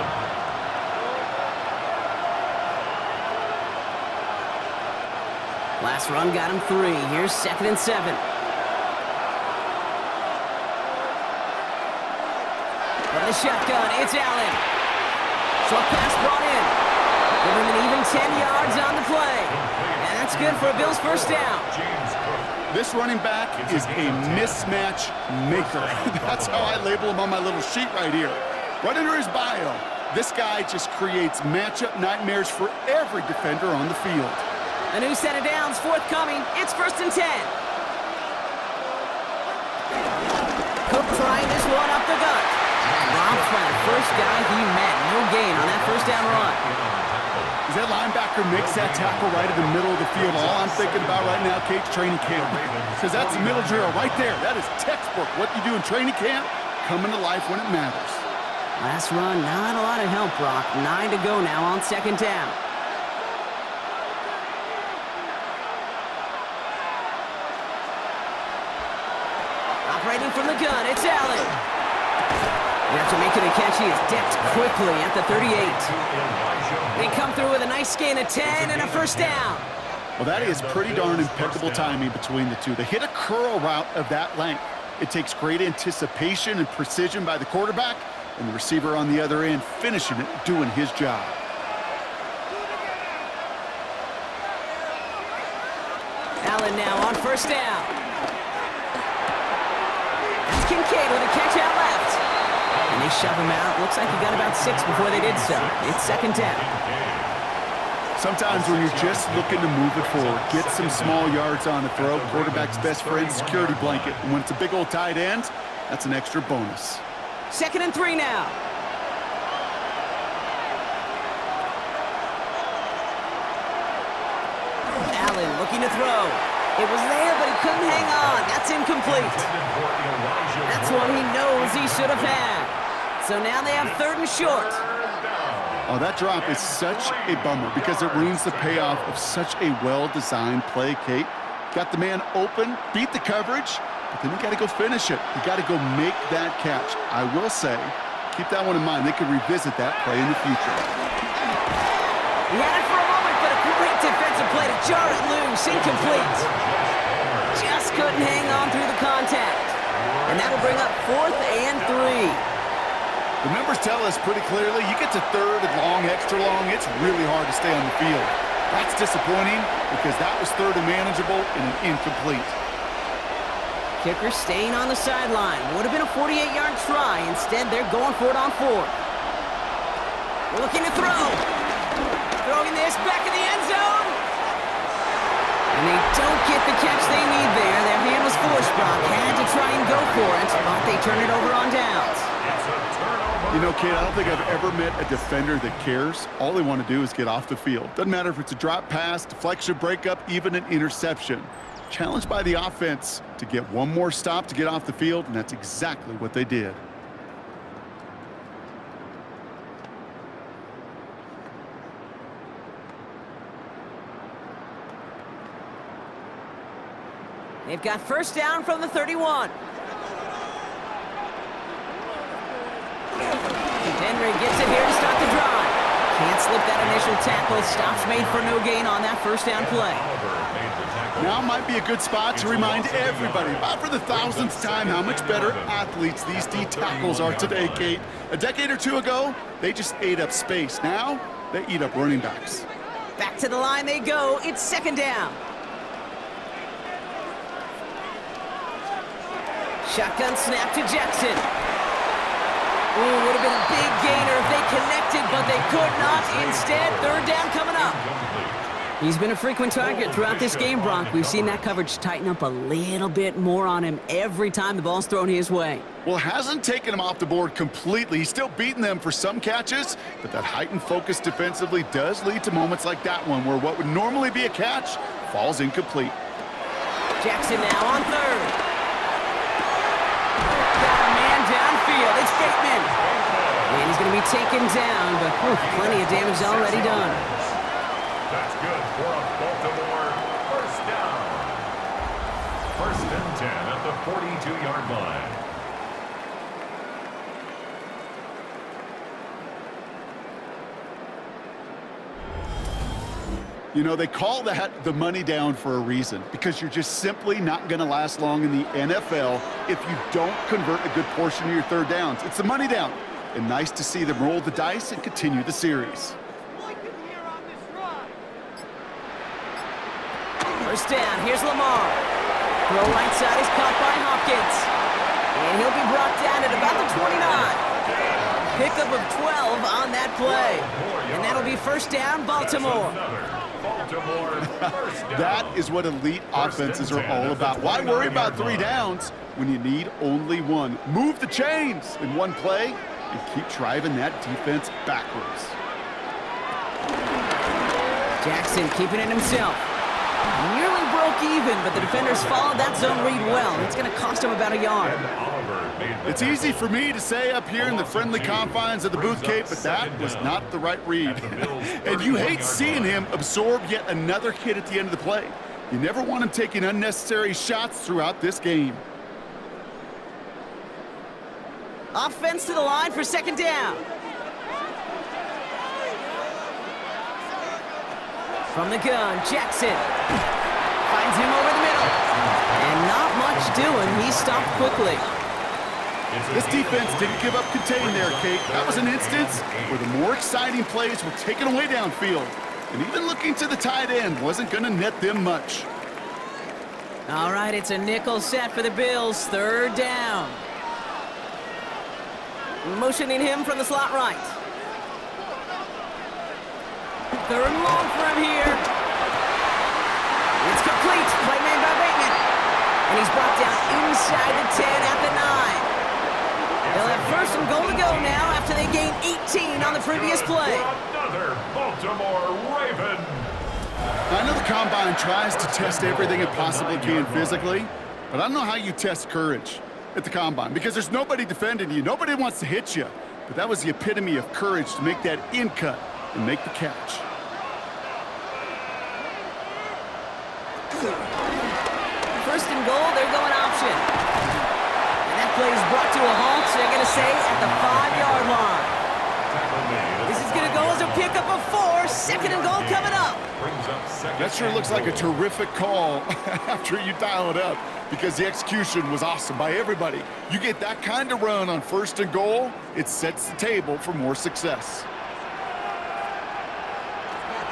Speaker 2: Last run got him 3. Here's second and 7. From the shotgun, it's Allen. Short pass brought in. Give him an even 10 yards on the play. And that's good for a Bills first down.
Speaker 3: This running back is a mismatch maker. That's how I label him on my little sheet right here. Right under his bio, this guy just creates matchup nightmares for every defender on the field.
Speaker 2: A new set of downs forthcoming. It's first and 10. Cook trying this one up the gut. Rob's by the first guy he met. No gain on that first down run.
Speaker 3: As that linebacker makes that tackle right in the middle of the field, all I'm thinking about right now, Kate's training camp. Because that's the middle drill right there. That is textbook. What you do in training camp, coming to life when it matters.
Speaker 2: Last run, not a lot of help, Brock. 9 to go now on second down. Operating from the gun, it's Allen. After making a catch, he is decked quickly at the 38. They come through with a nice gain of 10 and a first down.
Speaker 3: Well, that is pretty darn impeccable timing between the two. They hit a curl route of that length. It takes great anticipation and precision by the quarterback, and the receiver on the other end finishing it, doing his job.
Speaker 2: Allen Allen now on first down. That's Kincaid with a catch out left. And they shove him out. Looks like he got about 6 before they did so. It's second down.
Speaker 3: Sometimes when you're just looking to move it forward, get some small yards on the throw, quarterback's best friend, security blanket. And when it's a big old tight end, that's an extra bonus.
Speaker 2: 2nd and 3 now. Allen looking to throw. It was there, but he couldn't hang on. That's incomplete. That's one he knows he should have had. So now they have 3rd and short.
Speaker 3: Oh, that drop is such a bummer because it ruins the payoff of such a well-designed play, Kate. Got the man open, beat the coverage, but then you got to go finish it. You got to go make that catch. I will say, keep that one in mind. They could revisit that play in the future.
Speaker 2: He had it for a moment, but a great defensive play to jar it loose. Incomplete. Just couldn't hang on through the contact. And that'll bring up 4th and 3.
Speaker 3: The numbers tell us pretty clearly, you get to 3rd and long, extra long, it's really hard to stay on the field. That's disappointing because that was 3rd and manageable and an incomplete.
Speaker 2: Kicker staying on the sideline. Would have been a 48-yard try. Instead, they're going for it on 4th. Looking to throw. Throwing this back in the end zone. And they don't get the catch they need there. Their hand was forced. Brock had to try and go for it, but they turn it over on downs.
Speaker 3: You know, Kate, I don't think I've ever met a defender that cares. All they want to do is get off the field. Doesn't matter if it's a drop pass, deflection, breakup, even an interception. Challenged by the offense to get one more stop to get off the field, and that's exactly what they did.
Speaker 2: They've got first down from the 31. Henry gets it here to start the drive. Can't slip that initial tackle. Stops made for no gain on that first down play.
Speaker 3: Now might be a good spot to remind everybody, about for the 1000th time, how much better athletes these D tackles are today, Kate. A decade or two ago, they just ate up space. Now, they eat up running backs.
Speaker 2: Back to the line they go. It's second down. Shotgun snap to Jackson. Ooh, would have been a big gainer if they connected, but they could not. Instead, 3rd down coming up. He's been a frequent target throughout this game, Brock. We've seen that coverage tighten up a little bit more on him every time the ball's thrown his way.
Speaker 3: Well, hasn't taken him off the board completely. He's still beating them for some catches, but that heightened focus defensively does lead to moments like that one where what would normally be a catch falls incomplete.
Speaker 2: Jackson now on 3rd. Downfield, it's Bateman. And he's going to be taken down, but plenty of damage already done.
Speaker 1: That's good for a Baltimore first down. 1st and 10 at the 42-yard line.
Speaker 3: You know, they call that the money down for a reason, because you're just simply not going to last long in the NFL if you don't convert a good portion of your 3rd downs. It's the money down. And nice to see them roll the dice and continue the series.
Speaker 2: First down, here's Lamar. Throw right side is caught by Hopkins. And he'll be brought down at about the 29. Pickup of 12 on that play. And that'll be first down, Baltimore.
Speaker 3: That is what elite offenses are all about. Why worry about 3 downs when you need only 1? Move the chains in one play and keep driving that defense backwards.
Speaker 2: Jackson keeping it himself. Nearly broke even, but the defenders followed that zone read well. It's going to cost him about a yard.
Speaker 3: It's easy for me to say up here in the friendly confines of the booth, Kate, but that was not the right read. And you hate seeing him absorb yet another hit at the end of the play. You never want him taking unnecessary shots throughout this game.
Speaker 2: Offense to the line for second down. From the gun, Jackson finds him over the middle. And not much doing. He stopped quickly.
Speaker 3: This defense didn't give up contain there, Kate. That was an instance where the more exciting plays were taken away downfield. And even looking to the tight end wasn't going to net them much.
Speaker 2: All right, it's a nickel set for the Bills. Third down. Motioning him from the slot right. Third and long for him here. It's complete. Play made by Bateman. And he's brought down inside the 10 at the 9. They'll have first and goal to go now after they gained 18 on the previous play.
Speaker 1: Another Baltimore Raven.
Speaker 3: I know the Combine tries to test everything it possibly can physically, but I don't know how you test courage at the Combine because there's nobody defending you. Nobody wants to hit you. But that was the epitome of courage to make that in cut and make the catch.
Speaker 2: First and goal, they're going option. And that play is brought to a halt, so they're going to say at the 5-yard line. This is going to go as a pickup of 4. Second and goal coming up.
Speaker 3: That sure looks like a terrific call after you dial it up because the execution was awesome by everybody. You get that kind of run on first and goal, it sets the table for more success.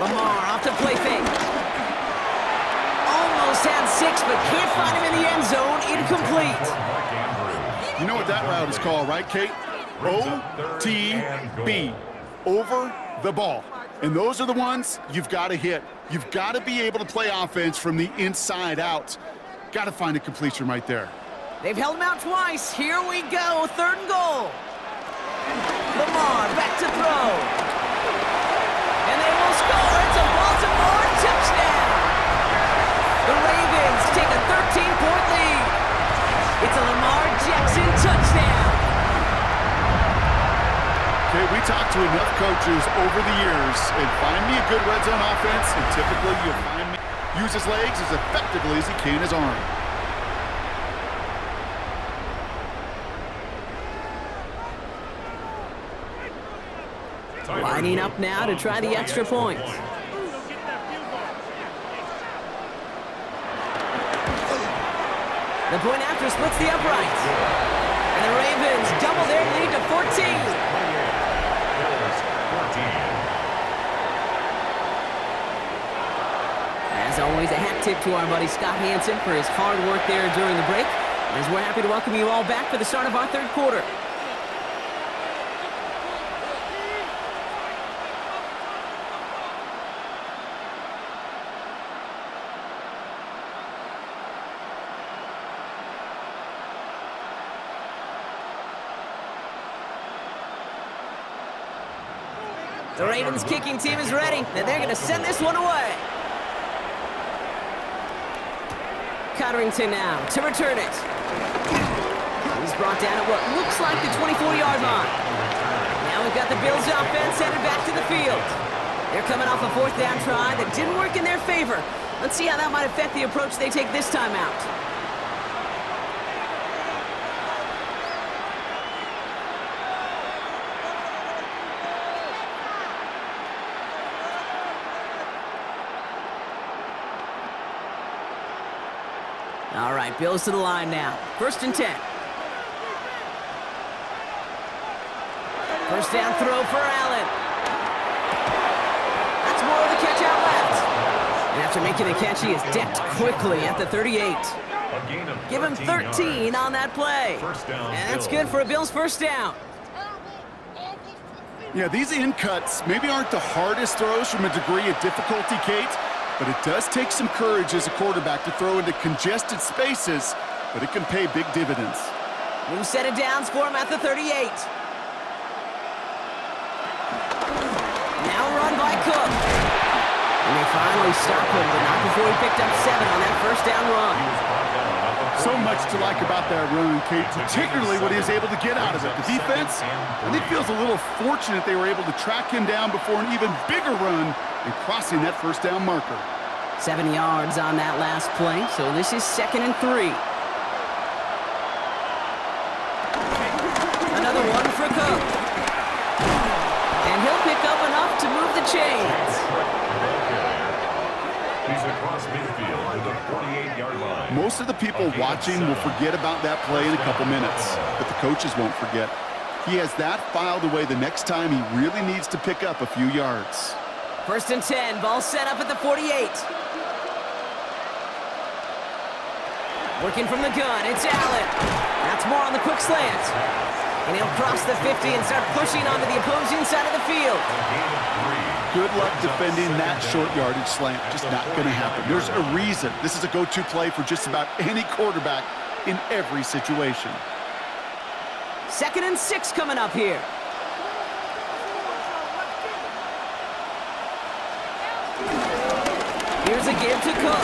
Speaker 2: Lamar off to play fake. Almost had 6, but can't find him in the end zone. Incomplete.
Speaker 3: You know what that route is called, right, Kate? OTB. Over the ball. And those are the ones you've got to hit. You've got to be able to play offense from the inside out. Got to find a completion right there.
Speaker 2: They've held him out twice. Here we go. Third and goal. Lamar back to throw. And they will score. It's a Baltimore touchdown. The Ravens take a 13-point lead. It's a Lamar Jackson touchdown.
Speaker 3: Okay, we talked to enough coaches over the years, and find me a good red zone offense, and typically you'll find me use his legs as effectively as he can his arm.
Speaker 2: Lining up now to try the extra point. The point after splits the upright. And the Ravens double their lead to 14. As always, a hat tip to our buddy Scott Hansen for his hard work there during the break. As we're happy to welcome you all back for the start of our third quarter. The Ravens kicking team is ready, and they're going to send this one away. Cotterington now to return it. He's brought down at what looks like the 24-yard line. Now we've got the Bills offense headed back to the field. They're coming off a fourth down try that didn't work in their favor. Let's see how that might affect the approach they take this time out. All right, Bills to the line now. First and 10. First down throw for Allen. That's more of the catch out left. And after making the catch, he is decked quickly at the 38. Give him 13 on that play. And that's good for a Bills first down.
Speaker 3: Yeah, these in cuts maybe aren't the hardest throws from a degree of difficulty, Kate, but it does take some courage as a quarterback to throw into congested spaces, but it can pay big dividends.
Speaker 2: New set of downs for him at the 38. Now run by Cook. And they finally stop him, but not before he picked up 7 on that first down run.
Speaker 3: So much to like about that run, Kate, particularly what he was able to get out of it. The defense, I think, feels a little fortunate they were able to track him down before an even bigger run and crossing that first down marker.
Speaker 2: 7 yards on that last play, so this is 2nd and 3. Another one for Cook. And he'll pick up enough to move the chains.
Speaker 1: He's across midfield to the 48-yard line.
Speaker 3: Most of the people watching will forget about that play in a couple minutes, but the coaches won't forget. He has that filed away the next time he really needs to pick up a few yards.
Speaker 2: First and 10, ball set up at the 48. Working from the gun, it's Allen. That's more on the quick slant. And he'll cross the 50 and start pushing onto the opposing side of the field.
Speaker 3: Good luck defending that short yardage slant. Just not going to happen. There's a reason. This is a go-to play for just about any quarterback in every situation.
Speaker 2: 2nd and 6 coming up here. Here's a give to Cook.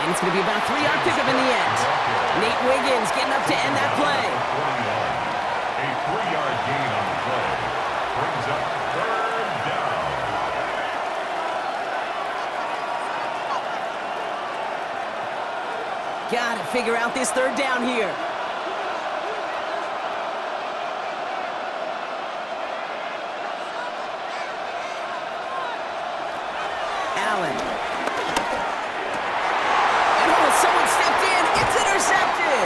Speaker 2: And it's going to be about a 3-yard pickup in the end. Nate Wiggins getting up to end that play.
Speaker 1: A 3-yard gain on the play. Brings up 3rd down.
Speaker 2: Got to figure out this 3rd down here. Allen. And oh, someone stepped in. It's intercepted.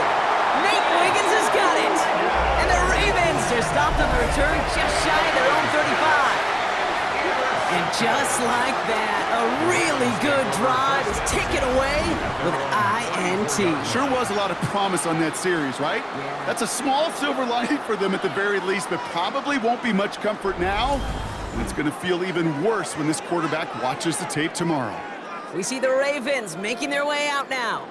Speaker 2: Nate Wiggins has got it. And the Ravens are stopped on the return just shy of their own 35. And just like that, a really good drive is taken away with an INT.
Speaker 3: Sure was a lot of promise on that series, right?
Speaker 2: Yeah.
Speaker 3: That's a small silver lining for them at the very least, but probably won't be much comfort now. And it's going to feel even worse when this quarterback watches the tape tomorrow.
Speaker 2: We see the Ravens making their way out now.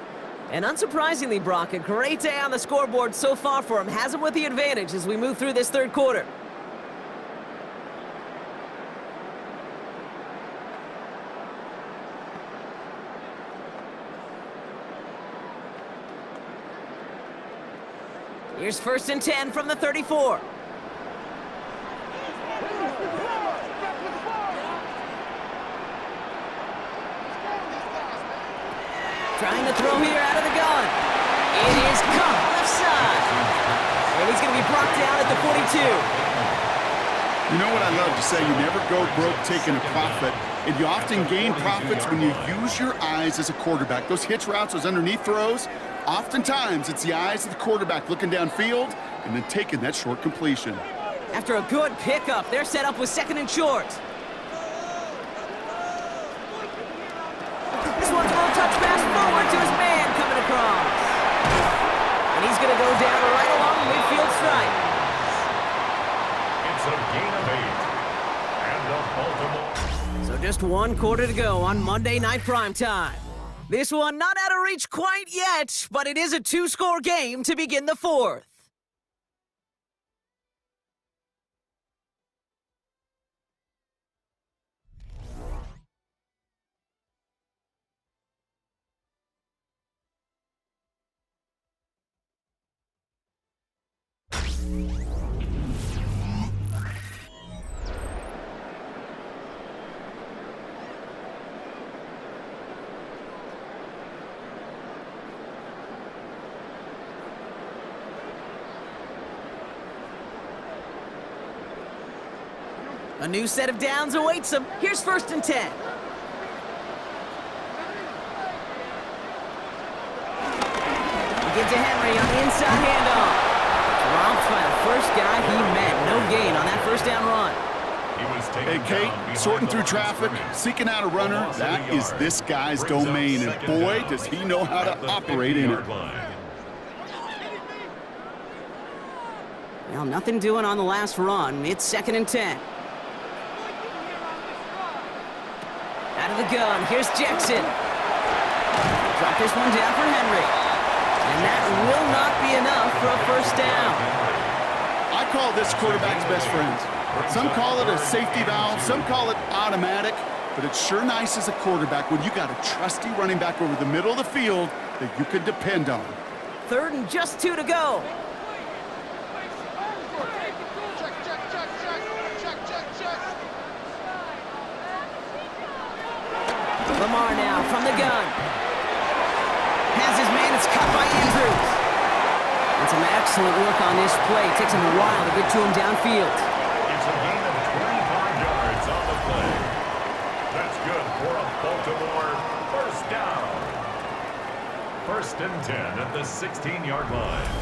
Speaker 2: And unsurprisingly, Brock, a great day on the scoreboard so far for him. Has him with the advantage as we move through this 3rd quarter. Here's 1st and 10 from the 34. Trying to throw here out of the gun. It is caught left side. And he's going to be brought down at the 42.
Speaker 3: You know what I love to say? You never go broke taking a profit. And you often gain profits when you use your eyes as a quarterback. Those hitch routes, those underneath throws, oftentimes it's the eyes of the quarterback looking downfield and then taking that short completion.
Speaker 2: After a good pickup, they're set up with 2nd and short. This one's a little touch pass forward to his man coming across. And he's going to go down right along the midfield stripe.
Speaker 1: It's a gain of 8. And the Baltimore.
Speaker 2: So just 1 quarter to go on Monday Night Primetime. This one not out of reach quite yet, but it is a 2-score game to begin the 4th. A new set of downs awaits him. Here's 1st and 10. Give to Henry on the inside handoff. Dropped by the first guy he met. No gain on that 1st down run.
Speaker 3: Hey, Kate, sorting through traffic, seeking out a runner, that is this guy's domain, and boy, does he know how to operate in it.
Speaker 2: Well, nothing doing on the last run. It's 2nd and 10. Out of the gun, here's Jackson. Drop this one down for Henry. And that will not be enough for a 1st down.
Speaker 3: I call this quarterback's best friend. Some call it a safety valve, some call it automatic, but it's sure nice as a quarterback when you got a trusty running back over the middle of the field that you can depend on.
Speaker 2: 3rd and just 2 to go. Lamar now from the gun. Has his man, it's caught by Andrews. And some excellent work on this play. Takes him a while to get to him downfield.
Speaker 1: It's a gain of 25 yards on the play. That's good for a Baltimore 1st down. 1st and 10 at the 16-yard line.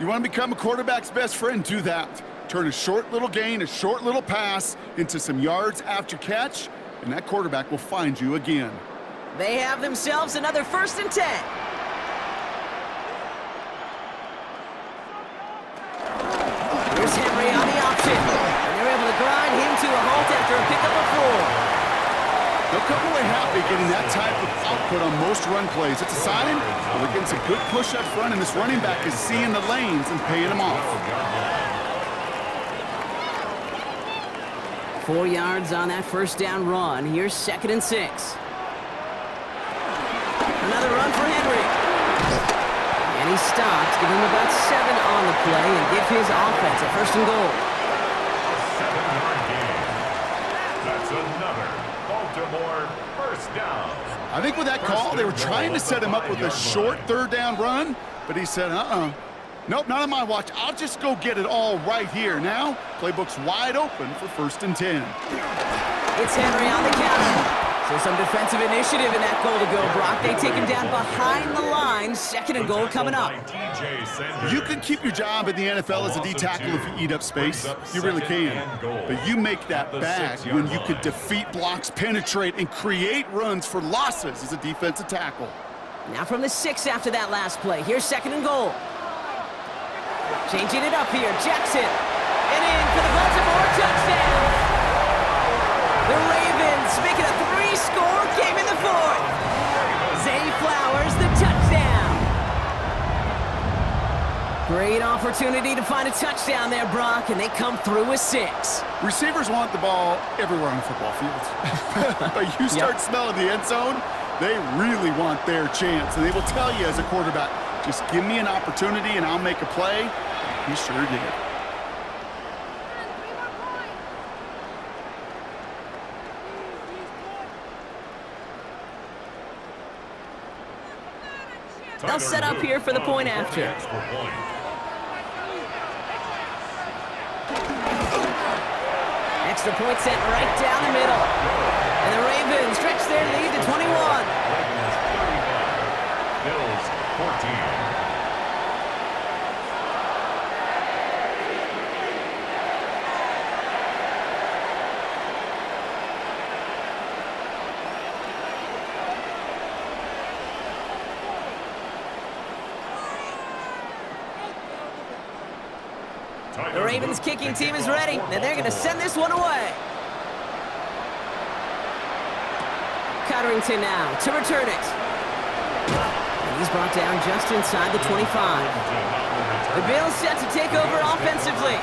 Speaker 3: You want to become a quarterback's best friend? Do that. Turn a short little gain, a short little pass into some yards after catch, and that quarterback will find you again.
Speaker 2: They have themselves another 1st and 10. Here's Henry on the option. And they're able to grind him to a halt after a pickup of 4.
Speaker 3: They'll come away happy getting that type of output on most run plays. It's a sign they're getting some good push up front, and this running back is seeing the lanes and paying them off.
Speaker 2: 4 yards on that 1st down run. Here's 2nd and 6. Another run for Henry. And he stops, give him about 7 on the play, and give his offense a 1st and goal.
Speaker 1: 7-yard gain. That's another Baltimore 1st down.
Speaker 3: I think with that call, they were trying to set him up with a short 3rd down run, but he said, nope, not on my watch. I'll just go get it all right here. Now, playbook's wide open for 1st and 10.
Speaker 2: It's Henry on the counter. So some defensive initiative in that goal to go, Brock. They take him down behind the line. 2nd and goal coming up.
Speaker 3: You can keep your job in the NFL as a D tackle if you eat up space. You really can. But you make that bad when you could defeat blocks, penetrate, and create runs for losses as a defensive tackle.
Speaker 2: Now from the 6 after that last play. Here's 2nd and goal. Changing it up here. Jackson. And in for the Baltimore touchdown. The Ravens make it a 3-score game in the 4th. Zay Flowers, the touchdown. Great opportunity to find a touchdown there, Brock, and they come through with 6.
Speaker 3: Receivers want the ball everywhere on the football field. But you start smelling the end zone, they really want their chance. And they will tell you as a quarterback, just give me an opportunity and I'll make a play. He sure did.
Speaker 2: They'll set up here for the point after. Extra point set right down the middle. And the Ravens stretch their lead to 21.
Speaker 1: Bills 14.
Speaker 2: The Ravens kicking team is ready, and they're going to send this one away. Cotterington now to return it. And he's brought down just inside the 25. The Bills set to take over offensively.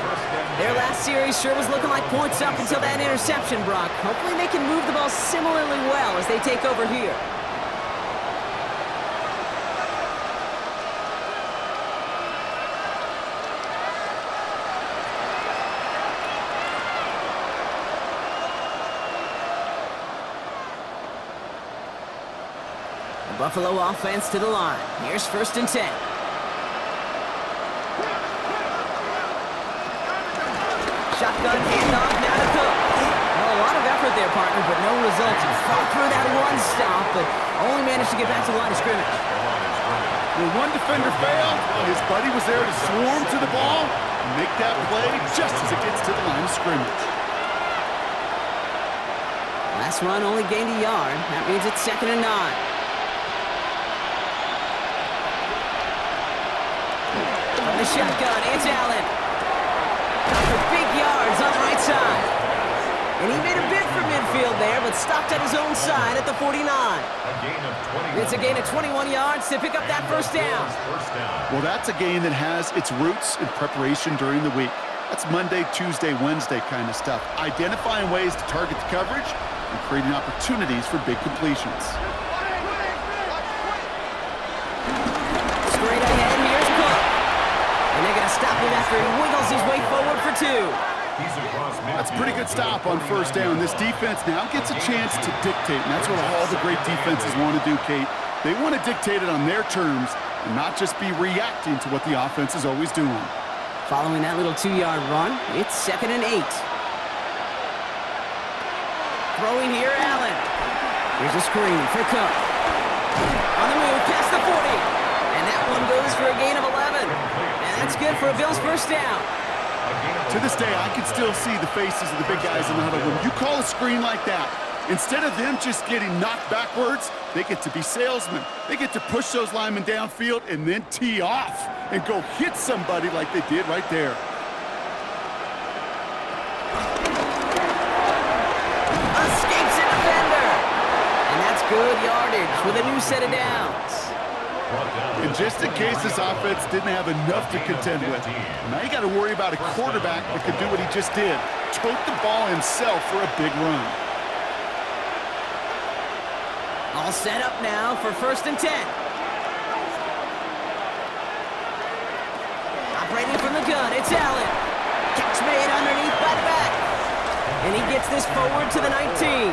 Speaker 2: Their last series sure was looking like points up until that interception, Brock. Hopefully they can move the ball similarly well as they take over here. Buffalo offense to the line. Here's 1st and 10. Shotgun handoff now to Cook. Well, a lot of effort there, partner, but no results. He fought through that one stop, but only managed to get back to the line of scrimmage.
Speaker 3: When one defender failed, his buddy was there to swarm to the ball and make that play just as it gets to the line of scrimmage.
Speaker 2: Last run only gained a yard. That means it's 2nd and 9. The shotgun, it's Allen. For big yards on the right side. And he made a bid for midfield there, but stopped at his own side at the 49. It's a gain of 21 yards to pick up that 1st down.
Speaker 3: Well, that's a game that has its roots in preparation during the week. That's Monday, Tuesday, Wednesday kind of stuff. Identifying ways to target the coverage and creating opportunities for big completions.
Speaker 2: Straight ahead, here's Cook. And they're going to stop him after he wiggles his way forward for 2.
Speaker 3: That's a pretty good stop on 1st down. This defense now gets a chance to dictate, and that's what all the great defenses want to do, Kate. They want to dictate it on their terms and not just be reacting to what the offense is always doing.
Speaker 2: Following that little 2-yard run, it's 2nd and 8. Throwing here, Allen. Here's a screen for Cook. On the move, past the 40. And that one goes for a gain of 11. And that's good for a Bills 1st down.
Speaker 3: To this day, I can still see the faces of the big guys in the huddle room. You call a screen like that, instead of them just getting knocked backwards, they get to be salesmen. They get to push those linemen downfield and then tee off and go hit somebody like they did right there.
Speaker 2: Escapes a defender. And that's good yardage with a new set of downs.
Speaker 3: And just in case this offense didn't have enough to contend with, now you got to worry about a quarterback that could do what he just did, tote the ball himself for a big run.
Speaker 2: All set up now for 1st and 10. Operating from the gun, it's Allen. Catch made underneath by the back. And he gets this forward to the 19.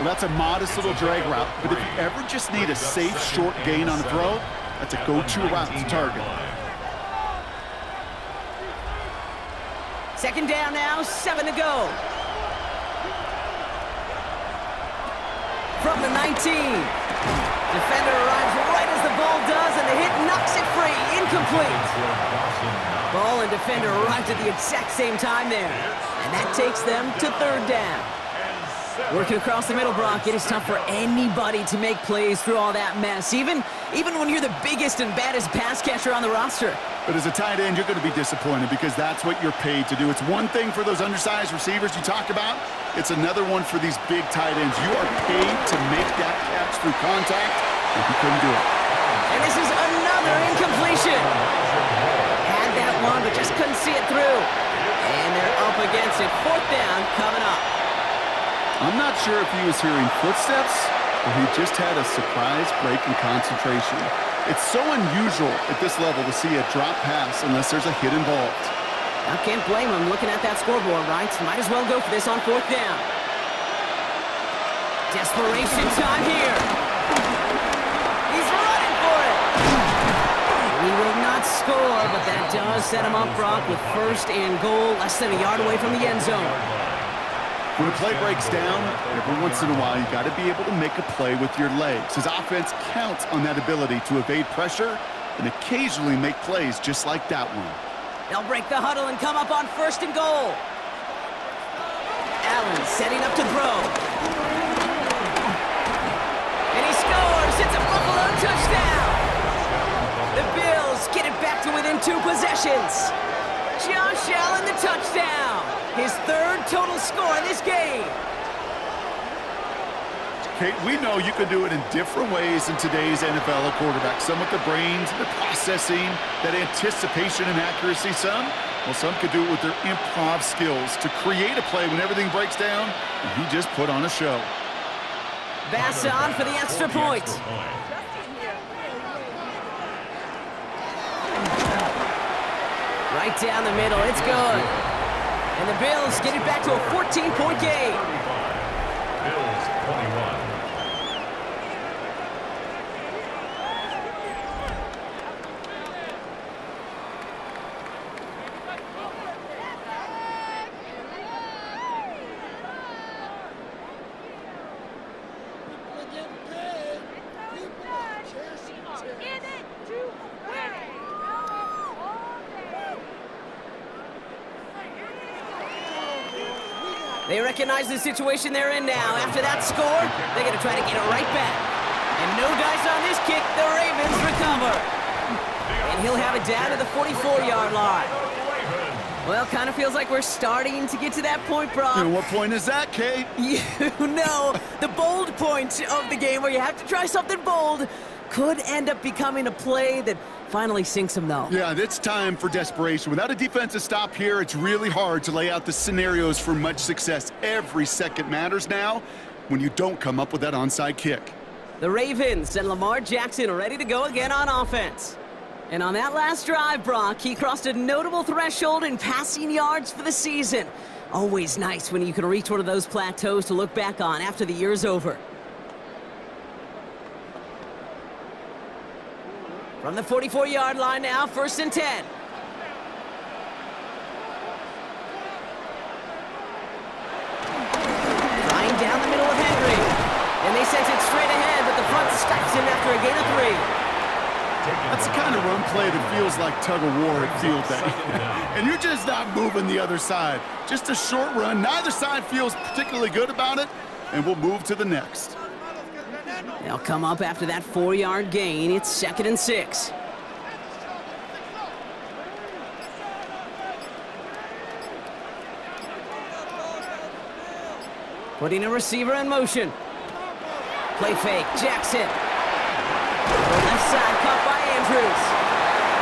Speaker 3: Well, that's a modest little drag route, but if you ever just need a safe, short gain on a throw, that's a go-to route to target.
Speaker 2: 2nd down now, 7 to go. From the 19. Defender arrives right as the ball does, and the hit knocks it free. Incomplete. Ball and defender arrived at the exact same time there. And that takes them to 3rd down. Working across the middle, Brock, it is tough for anybody to make plays through all that mess, even when you're the biggest and baddest pass catcher on the roster.
Speaker 3: But as a tight end, you're going to be disappointed because that's what you're paid to do. It's one thing for those undersized receivers you talk about. It's another one for these big tight ends. You are paid to make that catch through contact, and you couldn't do it.
Speaker 2: And this is another incompletion. Had that one, but just couldn't see it through. And they're up against it. 4th down coming up.
Speaker 3: I'm not sure if he was hearing footsteps or he just had a surprise break in concentration. It's so unusual at this level to see a drop pass unless there's a hit involved.
Speaker 2: I can't blame him looking at that scoreboard, right? Might as well go for this on 4th down. Desperation time here. He's running for it. He will not score, but that does set him up, Brock, with 1st and goal, less than a yard away from the end zone.
Speaker 3: When a play breaks down, every once in a while, you got to be able to make a play with your legs. His offense counts on that ability to evade pressure and occasionally make plays just like that one.
Speaker 2: They'll break the huddle and come up on 1st and goal. Allen setting up to throw. And he scores. It's a Buffalo touchdown. The Bills get it back to within 2 possessions. Josh Allen, the touchdown. His 3rd total score in this game.
Speaker 3: Kate, we know you can do it in different ways in today's NFL at quarterback. Some with the brains, the processing, that anticipation and accuracy. Some could do it with their improv skills to create a play when everything breaks down, and he just put on a show.
Speaker 2: Bass on for the extra point. Right down the middle, it's good. And the Bills get it back to a 14-point game.
Speaker 1: Bills 21.
Speaker 2: They recognize the situation they're in now. After that score, they're going to try to get it right back. And no dice on this kick. The Ravens recover. And he'll have it down to the 44-yard line. Well, kind of feels like we're starting to get to that point, Brock.
Speaker 3: And what point is that, Kate?
Speaker 2: You know, the bold point of the game where you have to try something bold could end up becoming a play that finally sinks him, though.
Speaker 3: Yeah, it's time for desperation. Without a defensive stop here, it's really hard to lay out the scenarios for much success. Every second matters now when you don't come up with that onside kick.
Speaker 2: The Ravens and Lamar Jackson are ready to go again on offense. And on that last drive, Brock, he crossed a notable threshold in passing yards for the season. Always nice when you can reach one of those plateaus to look back on after the year's over. From the 44-yard line now, 1st and 10. Flying down the middle of Henry. And they sent it straight ahead, but the front stops him after a gain of 3.
Speaker 3: That's the kind of run play that feels like tug-of-war at field day. And you're just not moving the other side. Just a short run. Neither side feels particularly good about it, and we'll move to the next.
Speaker 2: They'll come up after that 4-yard gain. It's 2nd and 6. Putting a receiver in motion. Play fake, Jackson. Left side, caught by Andrews.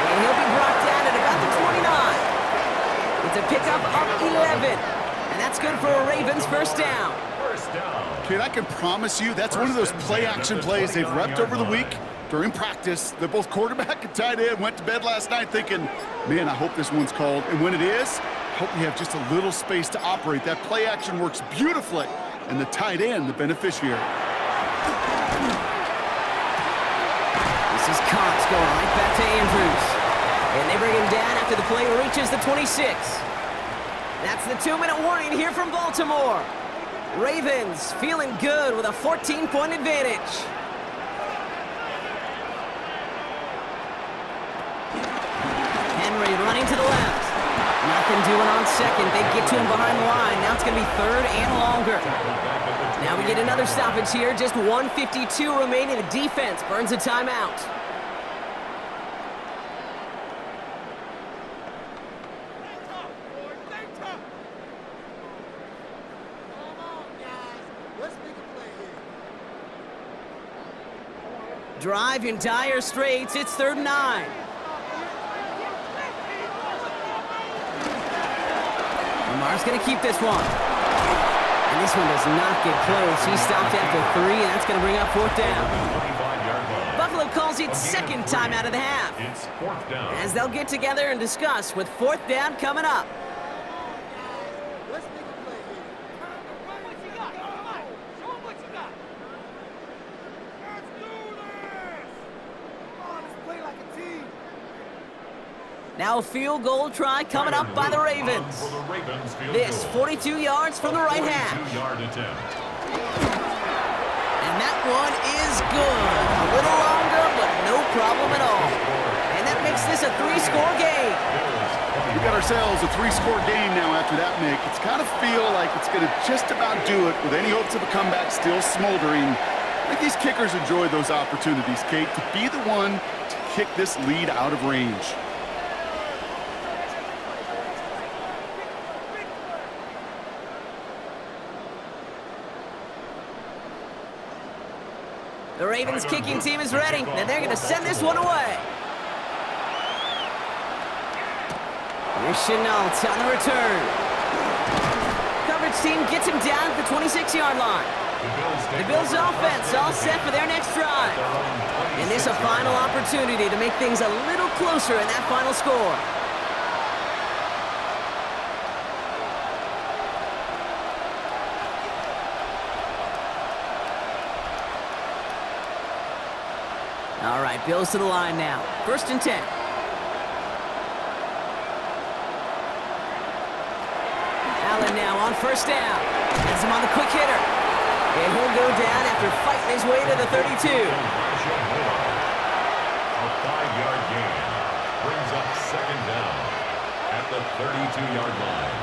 Speaker 2: And he'll be brought down at about the 29. It's a pickup of 11. And that's good for a Ravens first down.
Speaker 3: Kid, I can promise you that's one of those play-action plays they've repped over the week during practice. That both quarterback and tight end went to bed last night thinking, man, I hope this one's called. And when it is, I hope we have just a little space to operate. That play-action works beautifully. And the tight end, the beneficiary.
Speaker 2: This is Cox going right back to Andrews. And they bring him down after the play reaches the 26. That's the 2-minute warning here from Baltimore. Ravens feeling good with a 14-point advantage. Henry running to the left. Nothing doing on second. They get to him behind the line. Now it's going to be 3rd and longer. Now we get another stoppage here. Just 1:52 remaining. The defense burns a timeout. Drive in dire straits. It's 3rd and 9. Lamar's going to keep this one. And this one does not get close. He stopped after 3, and that's going to bring up 4th down. Buffalo calls it 2nd time out of the half.
Speaker 1: It's 4th down.
Speaker 2: As they'll get together and discuss with 4th down coming up. Now a field goal try coming up by the Ravens. This 42 yards from the right half. And that one is good. A little longer, but no problem at all. And that makes this a 3-score game.
Speaker 3: We got ourselves a 3-score game now after that, Mick. It's kind of feel like it's going to just about do it with any hopes of a comeback still smoldering. I think these kickers enjoy those opportunities, Kate, to be the one to kick this lead out of range.
Speaker 2: The Ravens kicking team is ready, and they're going to send this one away. Here's Chenault on the return. Coverage team gets him down at the 26-yard line. The Bills offense all set for their next drive. And this a final opportunity to make things a little closer in that final score. All right, Bills to the line now. 1st and 10. Allen now on 1st down. Has him on the quick hitter. And he'll go down after fighting his way to the 32.
Speaker 1: A 5-yard gain brings up 2nd down at the 32-yard line.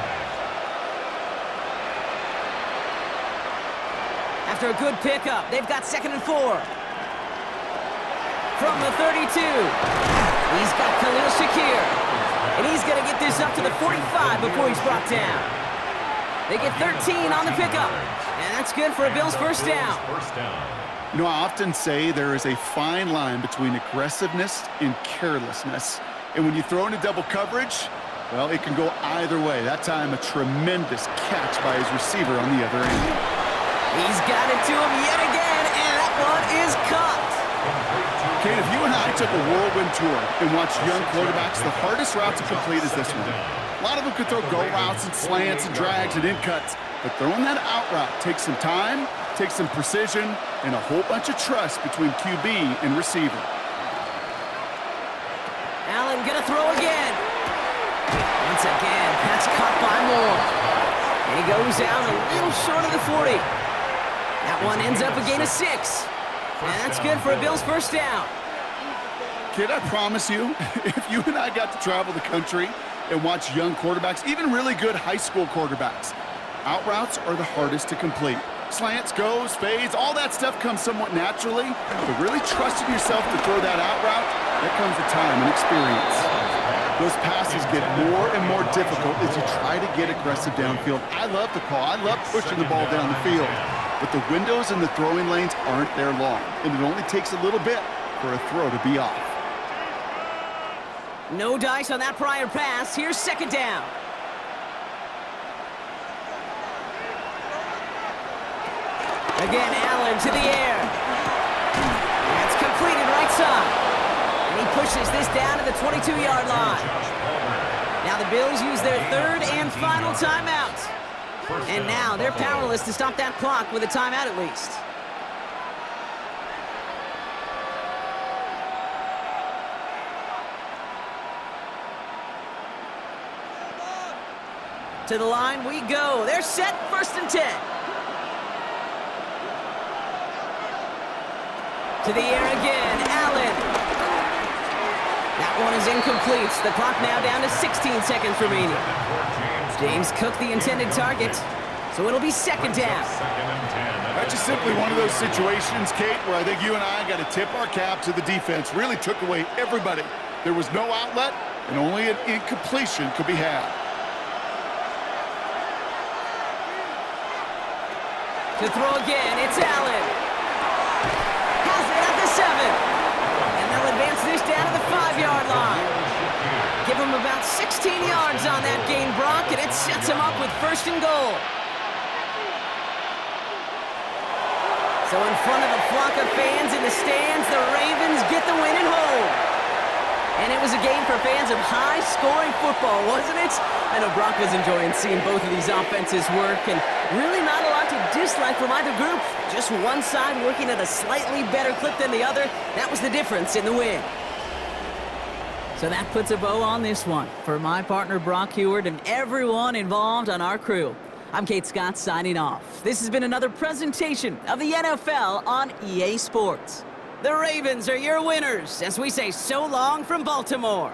Speaker 2: After a good pickup, they've got 2nd and 4. From the 32, he's got Khalil Shakir. And he's going to get this up to the 45 before he's brought down. They get 13 on the pickup. And that's good for a Bills first down.
Speaker 3: You know, I often say there is a fine line between aggressiveness and carelessness. And when you throw into double coverage, well, it can go either way. That time, a tremendous catch by his receiver on the other end.
Speaker 2: He's got it to him yet again, and that one is caught.
Speaker 3: Kate, if you and I took a whirlwind tour and watched young quarterbacks, the hardest route to complete is this one. A lot of them could throw go routes and slants and drags and in cuts, but throwing that out route takes some time, takes some precision, and a whole bunch of trust between QB and receiver.
Speaker 2: Allen gonna throw again. Once again, pass caught by Moore. And he goes out a little short of the 40. That one ends up a gain of 6. And that's good for a Bills first down.
Speaker 3: Kid, I promise you, if you and I got to travel the country and watch young quarterbacks, even really good high school quarterbacks, out routes are the hardest to complete. Slants, goes, fades, all that stuff comes somewhat naturally, but really trusting yourself to throw that out route, that comes with time and experience. Those passes get more and more difficult as you try to get aggressive downfield. I love the call. I love pushing the ball down the field, but the windows in the throwing lanes aren't there long, and it only takes a little bit for a throw to be off.
Speaker 2: No dice on that prior pass. Here's second down. Again, Allen to the air. That's completed right side. And he pushes this down to the 22-yard line. Now the Bills use their third and final timeout. And now they're powerless to stop that clock with a timeout at least. To the line we go. They're set, 1st and 10. To the air again, Allen. That one is incomplete. The clock now down to 16 seconds remaining. James Cook the intended target, so it'll be second down.
Speaker 3: That's just simply one of those situations, Kate, where I think you and I got to tip our cap to the defense. Really took away everybody. There was no outlet, and only an incompletion could be had.
Speaker 2: To throw again, it's Allen. Has it at the 7. And they'll advance this down to the 5-yard line. Give him about 16 yards on that gain, Brock, and it sets him up with 1st and goal. So in front of a flock of fans in the stands, the Ravens get the win at home. And it was a game for fans of high-scoring football, wasn't it? I know Brock was enjoying seeing both of these offenses work, and really not a lot to dislike from either group. Just one side working at a slightly better clip than the other. That was the difference in the win. So that puts a bow on this one. For my partner Brock Heward and everyone involved on our crew, I'm Kate Scott signing off. This has been another presentation of the NFL on EA Sports. The Ravens are your winners as we say so long from Baltimore.